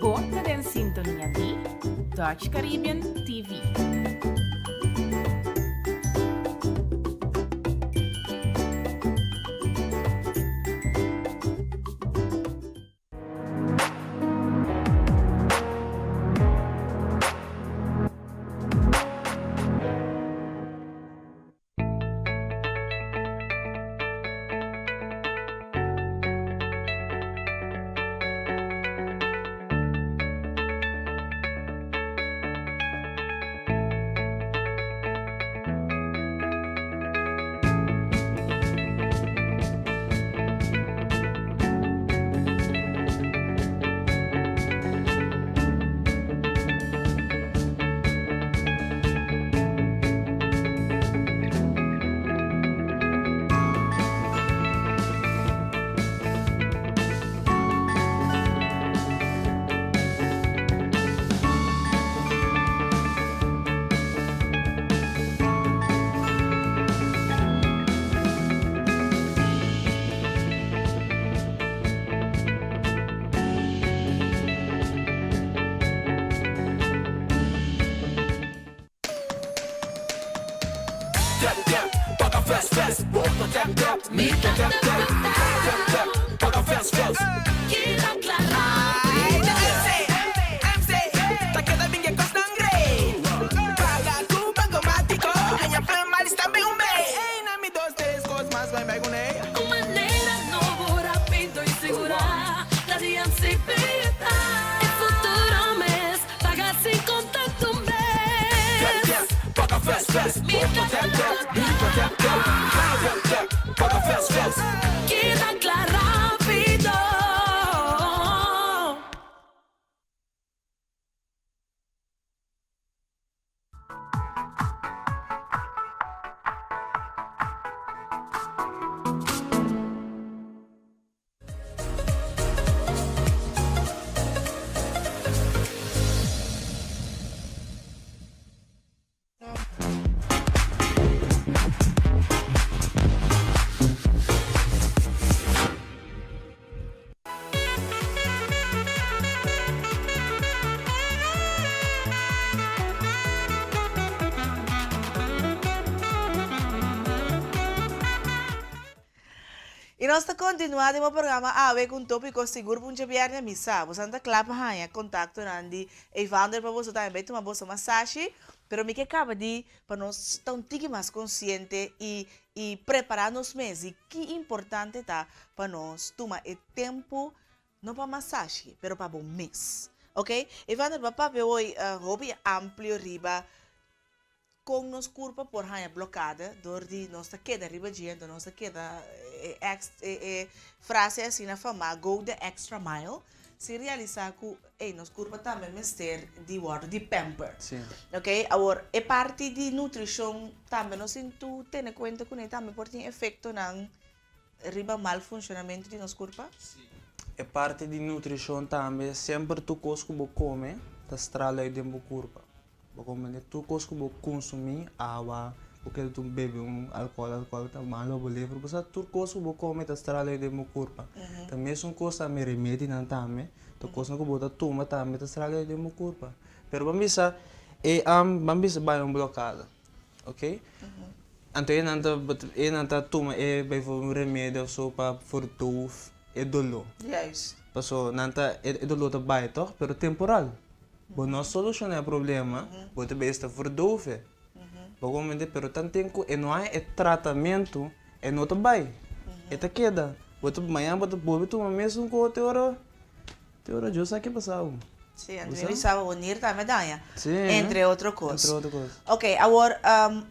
S10: Você em sintonia de Dutch Caribbean TV.
S2: E nós estamos continuando o programa com um tópico seguro para um na missa. Você está claro para contato nandi Evander para você também tomar boa massagem, pero me que acaba de para nós estar um tique mais consciente e preparar nos meses. Que importante tá para nós tomar o tempo não para massagem, pero para bom mês, ok? Evander papá hoje hobby amplo riba com nos curva por raia blocada, dor de nossa queda riba diante, nossa queda frase assim na fama, go the extra mile, se realizar com nos curva também mester de word de pamper,
S11: Sim.
S2: ok? Agora é parte de nutrição também nós sinto ter conta com ele também porque tem efeito na riba mal funcionamento de nos curva.
S11: É parte de nutrição também, sempre tu cosco bo come, ta strala de bo curva. Como tu cosco bo consumir água, porque tu bebe álcool tá malo bo livro, mas tu cosco bo come ta strala de bo curva. Também são coisas me remédio não também, tu cosco bo ta toma também ta strala de bo curva. Pero bambisa bambisa vai blocada, ok? Então ele não toma bijvoorbeeld remédio só para verdoof e dolor.
S2: Yes.
S11: Paso nanta e dolor tá vai toch, pero temporal. Bo não soluciona o problema, bo te besta verdoofen. Bogomende pero tanto tempo e não é tratamento e não tá vai. E tá queda. Bo te manhã bo te bobe tu mesmo com outra hora. Teora eu sei que passava.
S2: Sim, André estava unir a medalha.
S11: Sim.
S2: Entre outras coisas.
S11: Entre outras coisas.
S2: Ok, agora,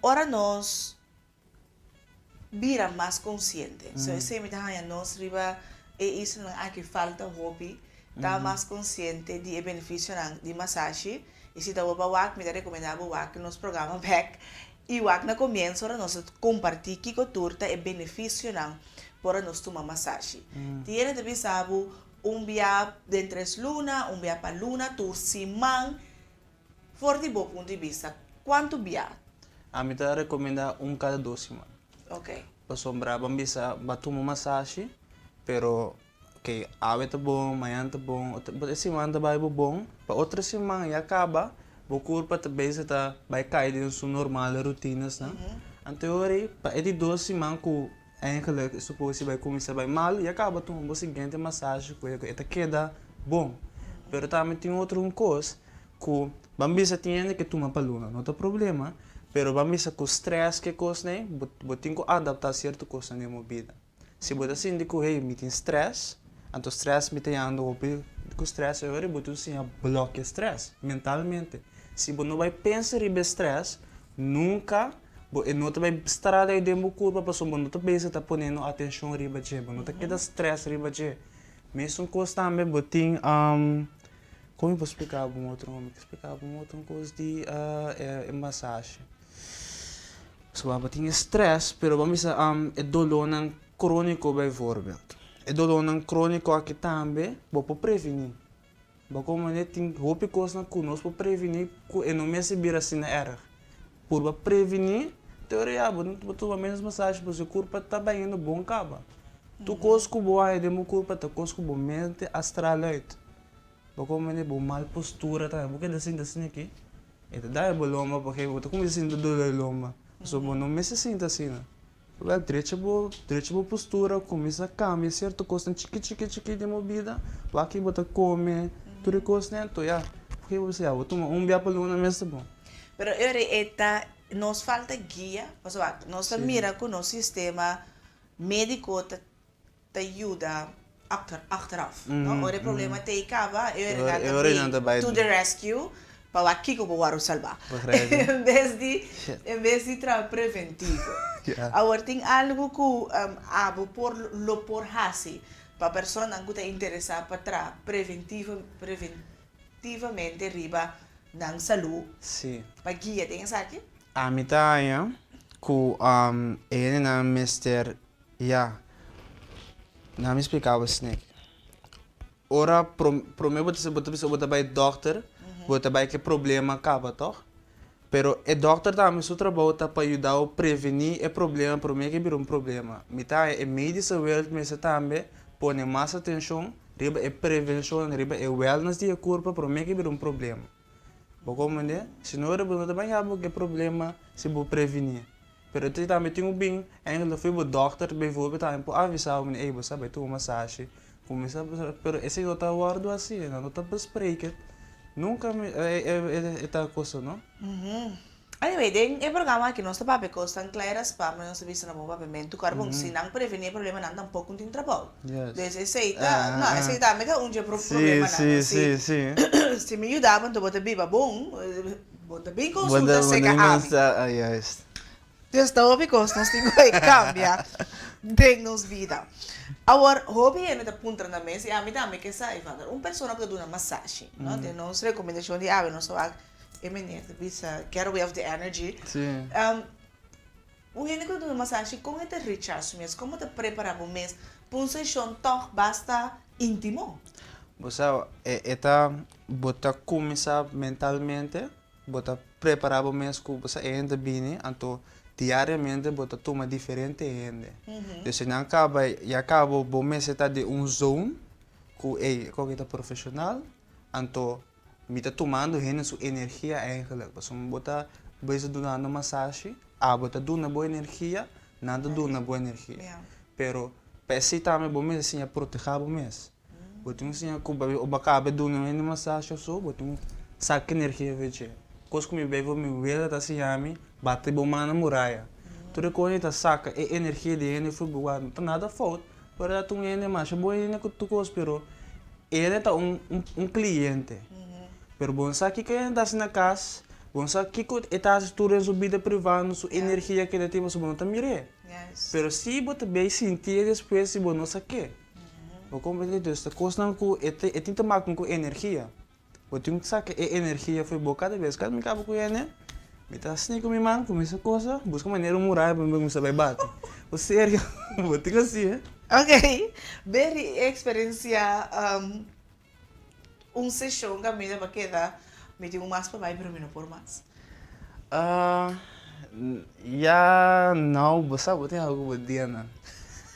S2: ora nós vira mais consciente. So, esse medalha nós riba e isso não é que falta hobby, tá mais consciente de benefício de massagem. E se tá o wak, me dá recomendar o wak nos programa back. E o wak na começo ora nós compartilhar que turta e benefício para nós tomar massagem. Tiene de sabe via de 3 luna, via para luna, tu simang, for de bom ponto de vista, quanto via?
S11: A mim tá recomenda cada 2 semanas.
S2: Ok.
S11: Para sombrar, vamos bisa tomar massagem, pero que ave tá bom, manhã tá bom, outra semana tá bom, para outra semana e acaba, o corpo também está vai cair em sua normal rotinas, né? Anterior, para ele 2 semanas que eigenlijk supposto vai começar bem mal e acaba tomando a seguinte massagem que está queda bom. Pero também tem outro coisa que vamos tinha que tomar para luna, não tem problema. Pero vamos com stress que coisa né, tem que adaptar certo coisa na minha vida. Se você assim de que hey, me tem stress, então stress me tem ando com stress eu vou tu sim bloquear stress mentalmente. Se você não vai pensar em stress, nunca não te vai estar aí dentro do corpo para não te pensa tá ponendo atenção riba de, não te queda stress riba de. Mesmo coisa também botin como eu vou explicar um outro coisa de massagem. So botin stress, pero vamos é dolor não crônico bijvoorbeeld. É dolor não crônico aqui também, vou prevenir. Como né tem roupa coisa que nós para prevenir que não me se vira assim na erro. Por prevenir, teoria, botou a menos massagem para o seu corpo está bem indo bom caba. Tu coisa que boa é de meu corpo, tu coisa que boa mente astral out. Como né boa mal postura tá, porque assim aqui. Então dá boa loma porque tu como assim do loma. So não me se sinta assim, né? Well, direito boa postura, começa a caminhar certo coisa chique de movida, lá que bota come, tudo coisa né, tu já. Porque você já, botou via para luna mesmo bom.
S2: Pero ahora nos falta guia, o sea, nós mira que o nosso sistema médico te ajuda achteraf. No? Ora problema te acaba, to the rescue, para aqui que eu vou salvar. Em vez de trabalhar preventivo. Agora tem algo que abo por hasi, para a pessoa que está interessada para trabalhar preventivamente riba ng saúde.
S11: Sim.
S2: Para guia, tem essa aqui?
S11: A mitad que ele na mister não me explicava assim. Ora prometo você botar vai doctor, botar vai que problema acaba, toh? Pero o doctor também seu trabalho tá para ajudar a prevenir o problema, para mim que vira problema. Mitad é medicina world mas também põe mais atenção, riba é prevenção, riba é wellness de corpo, para mim que vira problema. Como né? Se não era bom também há que problema se vou prevenir. Pero tu também tem bem, ainda fui o doctor bijvoorbeeld também para avisar o ei você vai tomar massagem, começa pero esse não tá guardo assim, não tá bespreken. Nunca é tal coisa, não?
S2: Anyway, tem programa que nós papel costan claras para nós vista na bomba pimento carbon se não prevenir problema não tampouco tem trabalho. Desde aceita, não aceita me dá dia problema não.
S11: Sim.
S2: Se me ajudavam tu bota biba bom, bota bem consulta seca hábito. Desta hobby costa nós temos que cambiar tem nos vida. Agora, hobby é na ponta da mesa e a mim também que sai fazer pessoa que dá uma massagem, não? Tem nossa recomendação de ave, nosso eminente, bisa get away of the energy.
S11: Sim.
S2: O que eu dou massagem, como é que recharge mesmo, como é que preparar o mês, para uma sessão tão basta íntimo.
S11: Você está bota começar mentalmente, bota preparar o mês que você ainda bem, então diariamente bota toma diferente ainda. Então se não acaba o mês está de zone que é profissional, então me está tomando sua energia eigenlijk. Você bota bem dando massagem, bota dando boa energia, nada dando boa energia. Pero pesi também bom mês assim a proteger o mês. Botum assim a cuba o bacaba dando uma massagem só, botum saca energia veje. Coisa que me bebo me vela tá assim a mim, bate bom na muralha. Tudo que tá saca é energia de ele foi boa, não tá nada falta. Para tu ainda mais boa ainda que tu cospiro. ele tá cliente. Pero bom sabe que ele tá na casa, bom sabe que está tudo sua vida privada, sua energia que ele tem, você não tá mirando. Pero se você bem sentir depois, se você não sabe que. O compreender esta coisa não com tem que tomar com energia. O tem que saber que energia foi boa cada vez que me acaba com ele. Me tá assim com minha mãe, com essa coisa, busca maneira morar para me saber bater. O sério, vou ter que assim.
S2: Ok, very experiência sessão que a minha para quedar, me digo mais para mais, pero não por mais.
S11: Já não, você tem algo que dia não.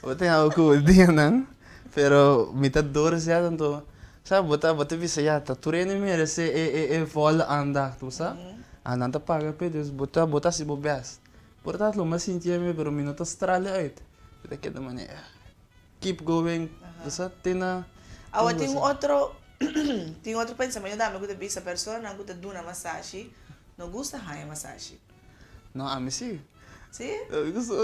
S11: Eu tenho algo que dia não. Pero me tá dor já tanto. Sabe, bota visa já tá turene merece vola anda, tu sabe? Anda paga pedes, bota se bobeas. Portanto, lo mais sentia me pero me não tá estrala uit. Daquela maneira. Keep going. Você tem na
S2: Agora tem tem outro pensamento da amigo de bisa pessoa não gosta de uma massagem, não gosta de massagem.
S11: Não, a mim sim.
S2: Sim?
S11: Eu gosto.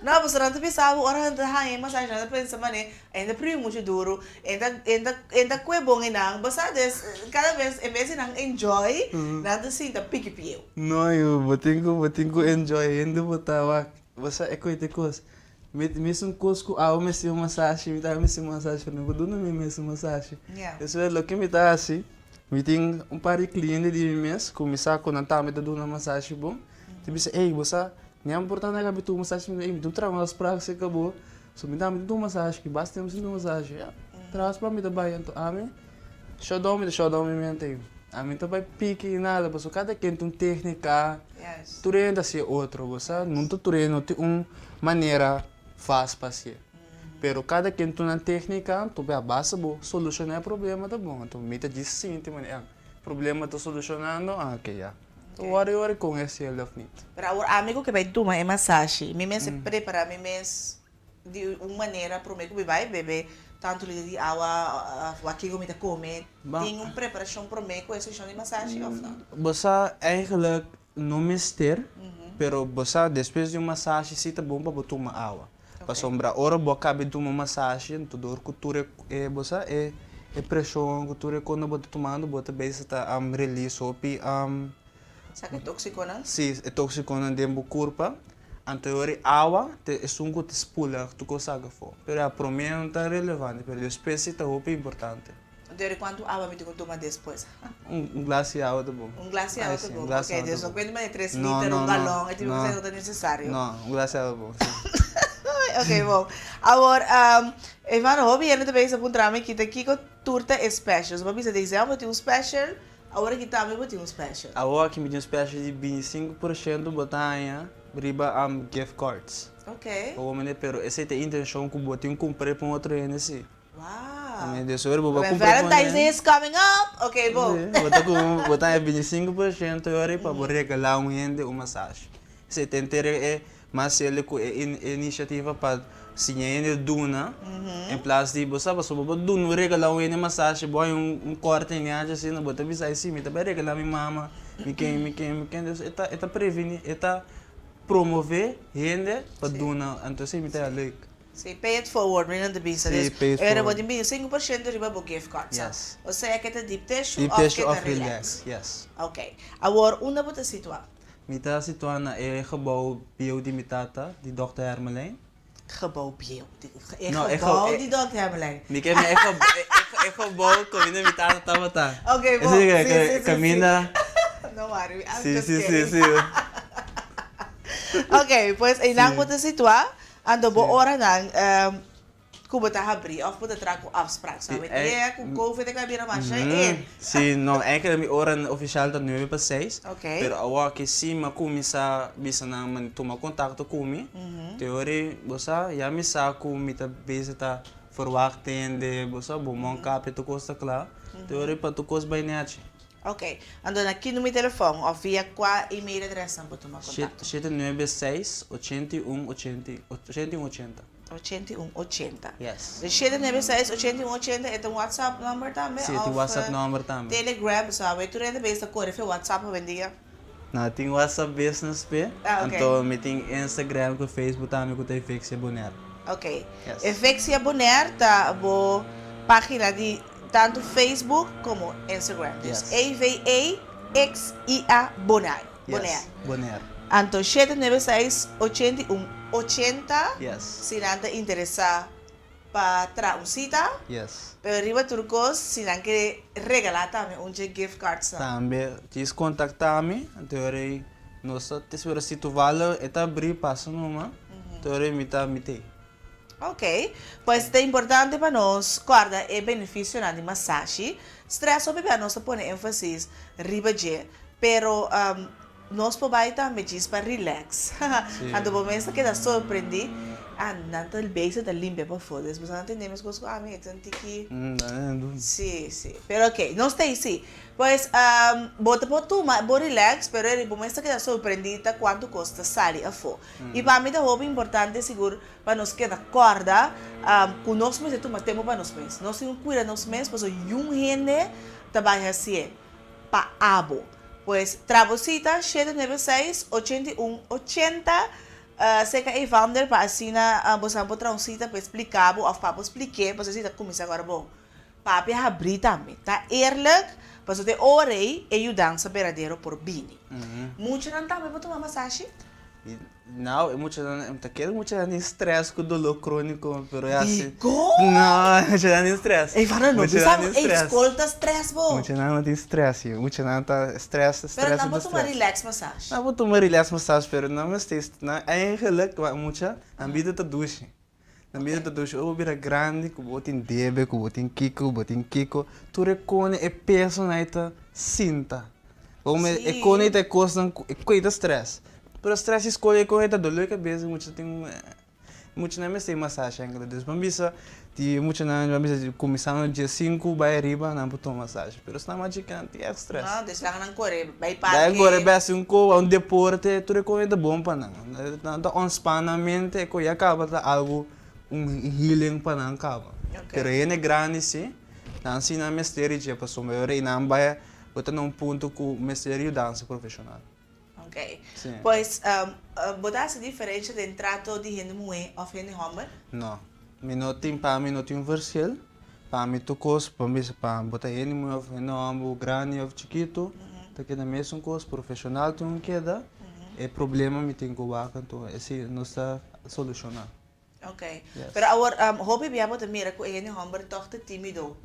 S2: Não, você não pensava, orang de massagem, não pensa mané, ainda primo muito duro, ainda que é bom e não, você cada vez em vez de não enjoy, nada assim tá pique pieu.
S11: Não, eu vou ter que enjoy ainda botar você é coisa coisa. Mesmo coisa que a me se massagem, me tá me se massagem, não vou dar me se massagem. Isso é o que me tá assim. Me tem par de clientes de mês, começar com a me dando uma massagem bom. Tipo, ei, você não é importante que tu massagem, me tu traz umas pragas que acabou. So me dá me uma massagem, que basta temos uma massagem. Traz para me dar banho, então a mim. Show me mente. A mim também pique e nada, porque cada quem tem técnica, tu renda se outro, você não tu treina, tem uma maneira fácil para ser. Pero cada quem tem uma técnica, tu vai basta bom, solucionar o problema tá bom. Então me tá diz sim, tem maneira. Problema tá solucionando, ok já. Ora com esse ele finito.
S2: Para o amigo que vai tomar massagem, me mesmo se prepara, me mesmo de uma maneira para o meu que vai beber tanto de água, aqui como está comer, tem uma preparação para o meu com essa sessão de massagem ou não?
S11: Você eigenlijk não mister, pero você depois de uma massagem se tá bom para tomar água. Para sombra hora boca cabe tomar massagem, tudo cultura você é pressão, cultura quando você tomando, você bem está release opi
S2: Sabe que é tóxico, não?
S11: Sim, é tóxico na dentro do corpo. Anterior água, é sungo te expulsa, tu consegue for. Pero a promessa não está relevante, pero depois está muito importante.
S2: Então, quanto água me tem que tomar depois?
S11: Glass de água tá bom.
S2: Glass de água tá bom. Ok, Deus não pode mais 3 litros, galão, é tipo que não é necessário.
S11: Não, glass de água bom.
S2: Ok, bom. Agora, Ivano, hobby ainda também se apontar me que aqui com turta special. Você precisa dizer, eu tenho special. Agora que também vou ter special.
S11: Agora que me tem special de 25% botanha, riba gift cards.
S2: Ok.
S11: O homem pero essa é a intenção que botinho comprar para outro NC.
S2: Wow.
S11: Valentine's
S2: Day is coming up. Ok, bom.
S11: Botar 25% agora para regalar gente uma massagem. Você tem que ter mais ele com iniciativa para se ainda duna, em place de você vai duna regalar uma massagem, boy corte em área assim, não bota visar assim, me também regalar minha mama, me quem, eta prevenir, eta promover gente para duna, então assim me tá legal.
S2: Sim, pay it forward, não de bisa.
S11: Sim, pay it forward.
S2: Era bom 25% riba bo gift card.
S11: Yes.
S2: Ou seja, que tá deep tissue
S11: Deep tissue of relax. Yes.
S2: Ok. Agora, onde você situa?
S11: Me tá situado na gebouw bio de mitata, die Dr. Hermelijn.
S2: Gebouw bio. Gebouw die Dr. Hermelijn.
S11: Me quer me gebouw comida mitata tamata.
S2: Ok, bom.
S11: Sim, camina.
S2: Não, Mário.
S11: Sim.
S2: Ok, pues em lang você situa, ando bo hora nang como tá abrir, of pode trazer com afspraak, sabe? É com COVID que abrir mais
S11: Sim, não, é que a hora oficial tá 9 para 6.
S2: Ok.
S11: Pero agora que sim, mas começa bisa na tomar contato comigo. Teoria, você já me sabe como tá bisa tá verwachtende, você bom cap tu costa claro. Teoria para tu costa bem net.
S2: Ok. Ando aqui no meu telefone, ou via qual e-mail adressa para tomar contato?
S11: 796 8180.
S2: 8180.
S11: Yes.
S2: De 796 8180 é o WhatsApp number também?
S11: Sim, tem WhatsApp number também.
S2: Telegram, sabe? Tu rende bem essa cor, foi WhatsApp para dia?
S11: Não, tem WhatsApp business pe.
S2: Ok.
S11: Então, me tem Instagram com Facebook também, com tem Fixia Bonaire.
S2: Ok.
S11: Yes.
S2: Efexia Bonaire tá bo página de tanto Facebook como Instagram. Dus AVAXIA Bonaire.
S11: Yes, Bonaire.
S2: Anto 796-8180.
S11: Yes.
S2: Si nanta interesa para una cita.
S11: Yes.
S2: Pero arriba turcos, si nan que regalar también un gift card.
S11: Também, tens contactar-me, teoria, nossa, tesoura se tu vale, é abrir passo numa, teoria me tá mitei.
S2: Ok, pues é importante para nós, guarda, é benefício na de massagem. Stress, obviamente, nós põe ênfase riba de, pero nós podemos também dizer para relax. Ando momento que dá surpreende, não tá base da limpa para foder, mas não entendemos coisas como mim, tanto que. Sim, sim. Pero ok, nós tem sim. Pues bota por tu, bo relax, pero é momento que dá surpreendida quanto custa sair a fo. E para mim é muito importante seguro para nós que da corda, com nós mesmos tu matemos para nós mesmos. Nós temos que cuidar nós mesmos, porque um gente trabalha assim, para abo. Pues trabocita 796-8180. Sei que é Evander para assinar você pode ter uma cita para explicar, ou para explicar, para você começar agora bom. Papi abrir também, tá? Eerlijk, para você orei e dança verdadeiro por bini. Muito não também para tomar massagem?
S11: Não, muitas quero muitas nem stress com dor crônico, pero é assim.
S2: Digo?
S11: Não, muitas nem stress.
S2: Ei, fala não, sabe? Escolta stress bom.
S11: Muitas não tem stress, muitas não tá stress.
S2: Pero não vou tomar relax massagem.
S11: Não vou tomar relax massagem, pero não mas tem, não é relak, muitas, a vida tá duche. Na vida tá duche, ou vira grande, que botin debe, que botin kiko, tu recone e peso na ita cinta. Ou me e cone ita coisa, e coisa stress. Pero stress escolhe com esta dor de cabeça, muitos tem não me sei massagem ainda. Depois muitos não me começar no dia 5 vai arriba não botou massagem. Pero se não magicante é stress.
S2: Não, deixa lá não correr, vai para.
S11: Daí agora vai assim um deporte, tu recomenda bom para não. Entãoonspanamente que já acaba algo healing para não acaba. Pero é grande sim. Não se não mistério já passou melhor e não vai botar num ponto com mistério dança profissional.
S2: Ok. Pois, botasse diferença de trato de gente mulher ou gente homem?
S11: Não. Para mim não tem universal. Para mim tu coisa, para mim para botar gente mulher ou gente homem, grande ou chiquito, tá que na mesma coisa profissional tu não queda. É problema me tem que baixar, então esse não está solucionado.
S2: Ok. Pero agora, hobby biabo também era com gente homem toch te tímido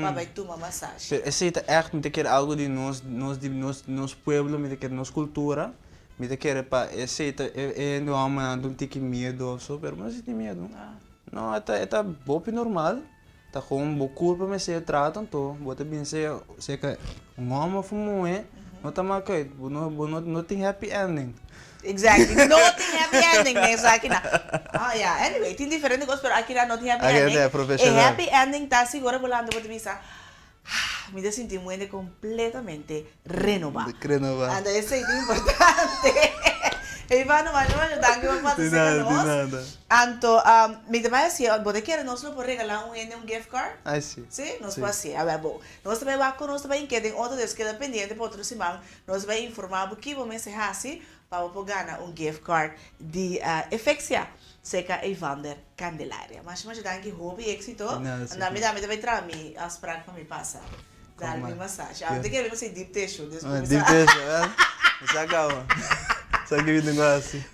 S2: para vai tomar massagem.
S11: Esse é echt me quer algo de nos pueblo, me quer nos cultura, me quer para esse é no homem não tem medo, só, pero mas tem medo. Não, é bop normal. Tá com boa culpa, mas se tratam to, bota bem se que homem fumo não tá mal que não tem happy ending.
S2: Exactly. Nothing happy ending nessa aqui na. Yeah. Anyway, tem diferentes coisas, pero aqui na nothing happy ending. E happy ending tá segura volando para visa. Me dá sentir muito completamente renovado.
S11: Renovado.
S2: Isso é importante. E vai não ajudar que vamos fazer nós. Anto, me dá mais assim, você quer nós não podemos regalar um gift card?
S11: Ah, sim.
S2: Sim, nós pode ser. Ah, bom. Nós também vamos com nós também que tem outro deles que é pendente para outro semana. Nós vamos informar o que vamos fazer assim para ganhar gift card de Efexia. Seca Evander Candelaria. Mas ajudar que hobby êxito. Na me também traz me as práticas para me passar. Dar-me massagem. Ah, tem que ver você deep tissue.
S11: Deep tissue, é? Acaba.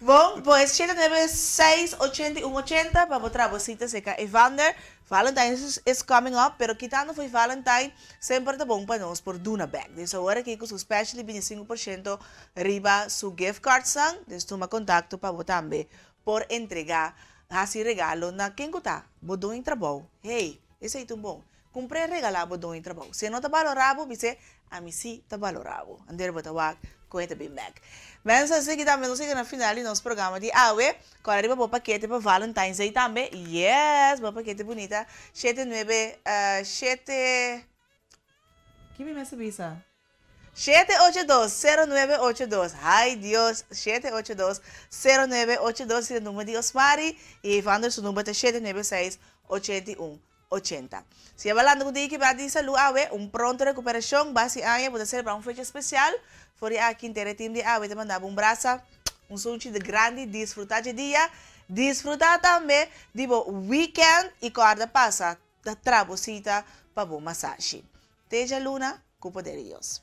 S2: Bom, pois 796-8180 para botar você seca Evander. Valentine's is coming up, pero quitando foi Valentine, sempre tá bom para nós por Duna Bag. Dessa hora aqui com o special 25% riba su gift card sang, des toma contato para botar também por entregar esse regalo na quem tá, bodong em trabalho. Hey, esse é tão bom. Comprei regalar bodong em trabalho. Se não tá valorado, você a mim sim tá valorado. Andar botar wag com esse bem bag. Mas assim que também nós chegamos no final do nosso programa de AUE, agora arriba o paquete para Valentine's Day também. Yes, o paquete bonita. 7. Que me visa? 782-0982. Ai, Deus. 782-0982. Esse é o número de Osmari. E Evander, o número é 796-8180. Se falando com que vai dizer saúde, pronto recuperação, base aia, pode ser para uma fecha especial. Por aqui, inteiro time de AUE, te mandava braço, sunchi de grande, desfrutar de dia, desfrutar também de weekend e corda passa da trabosita para bo massagem. Teja Luna, com poder de Deus.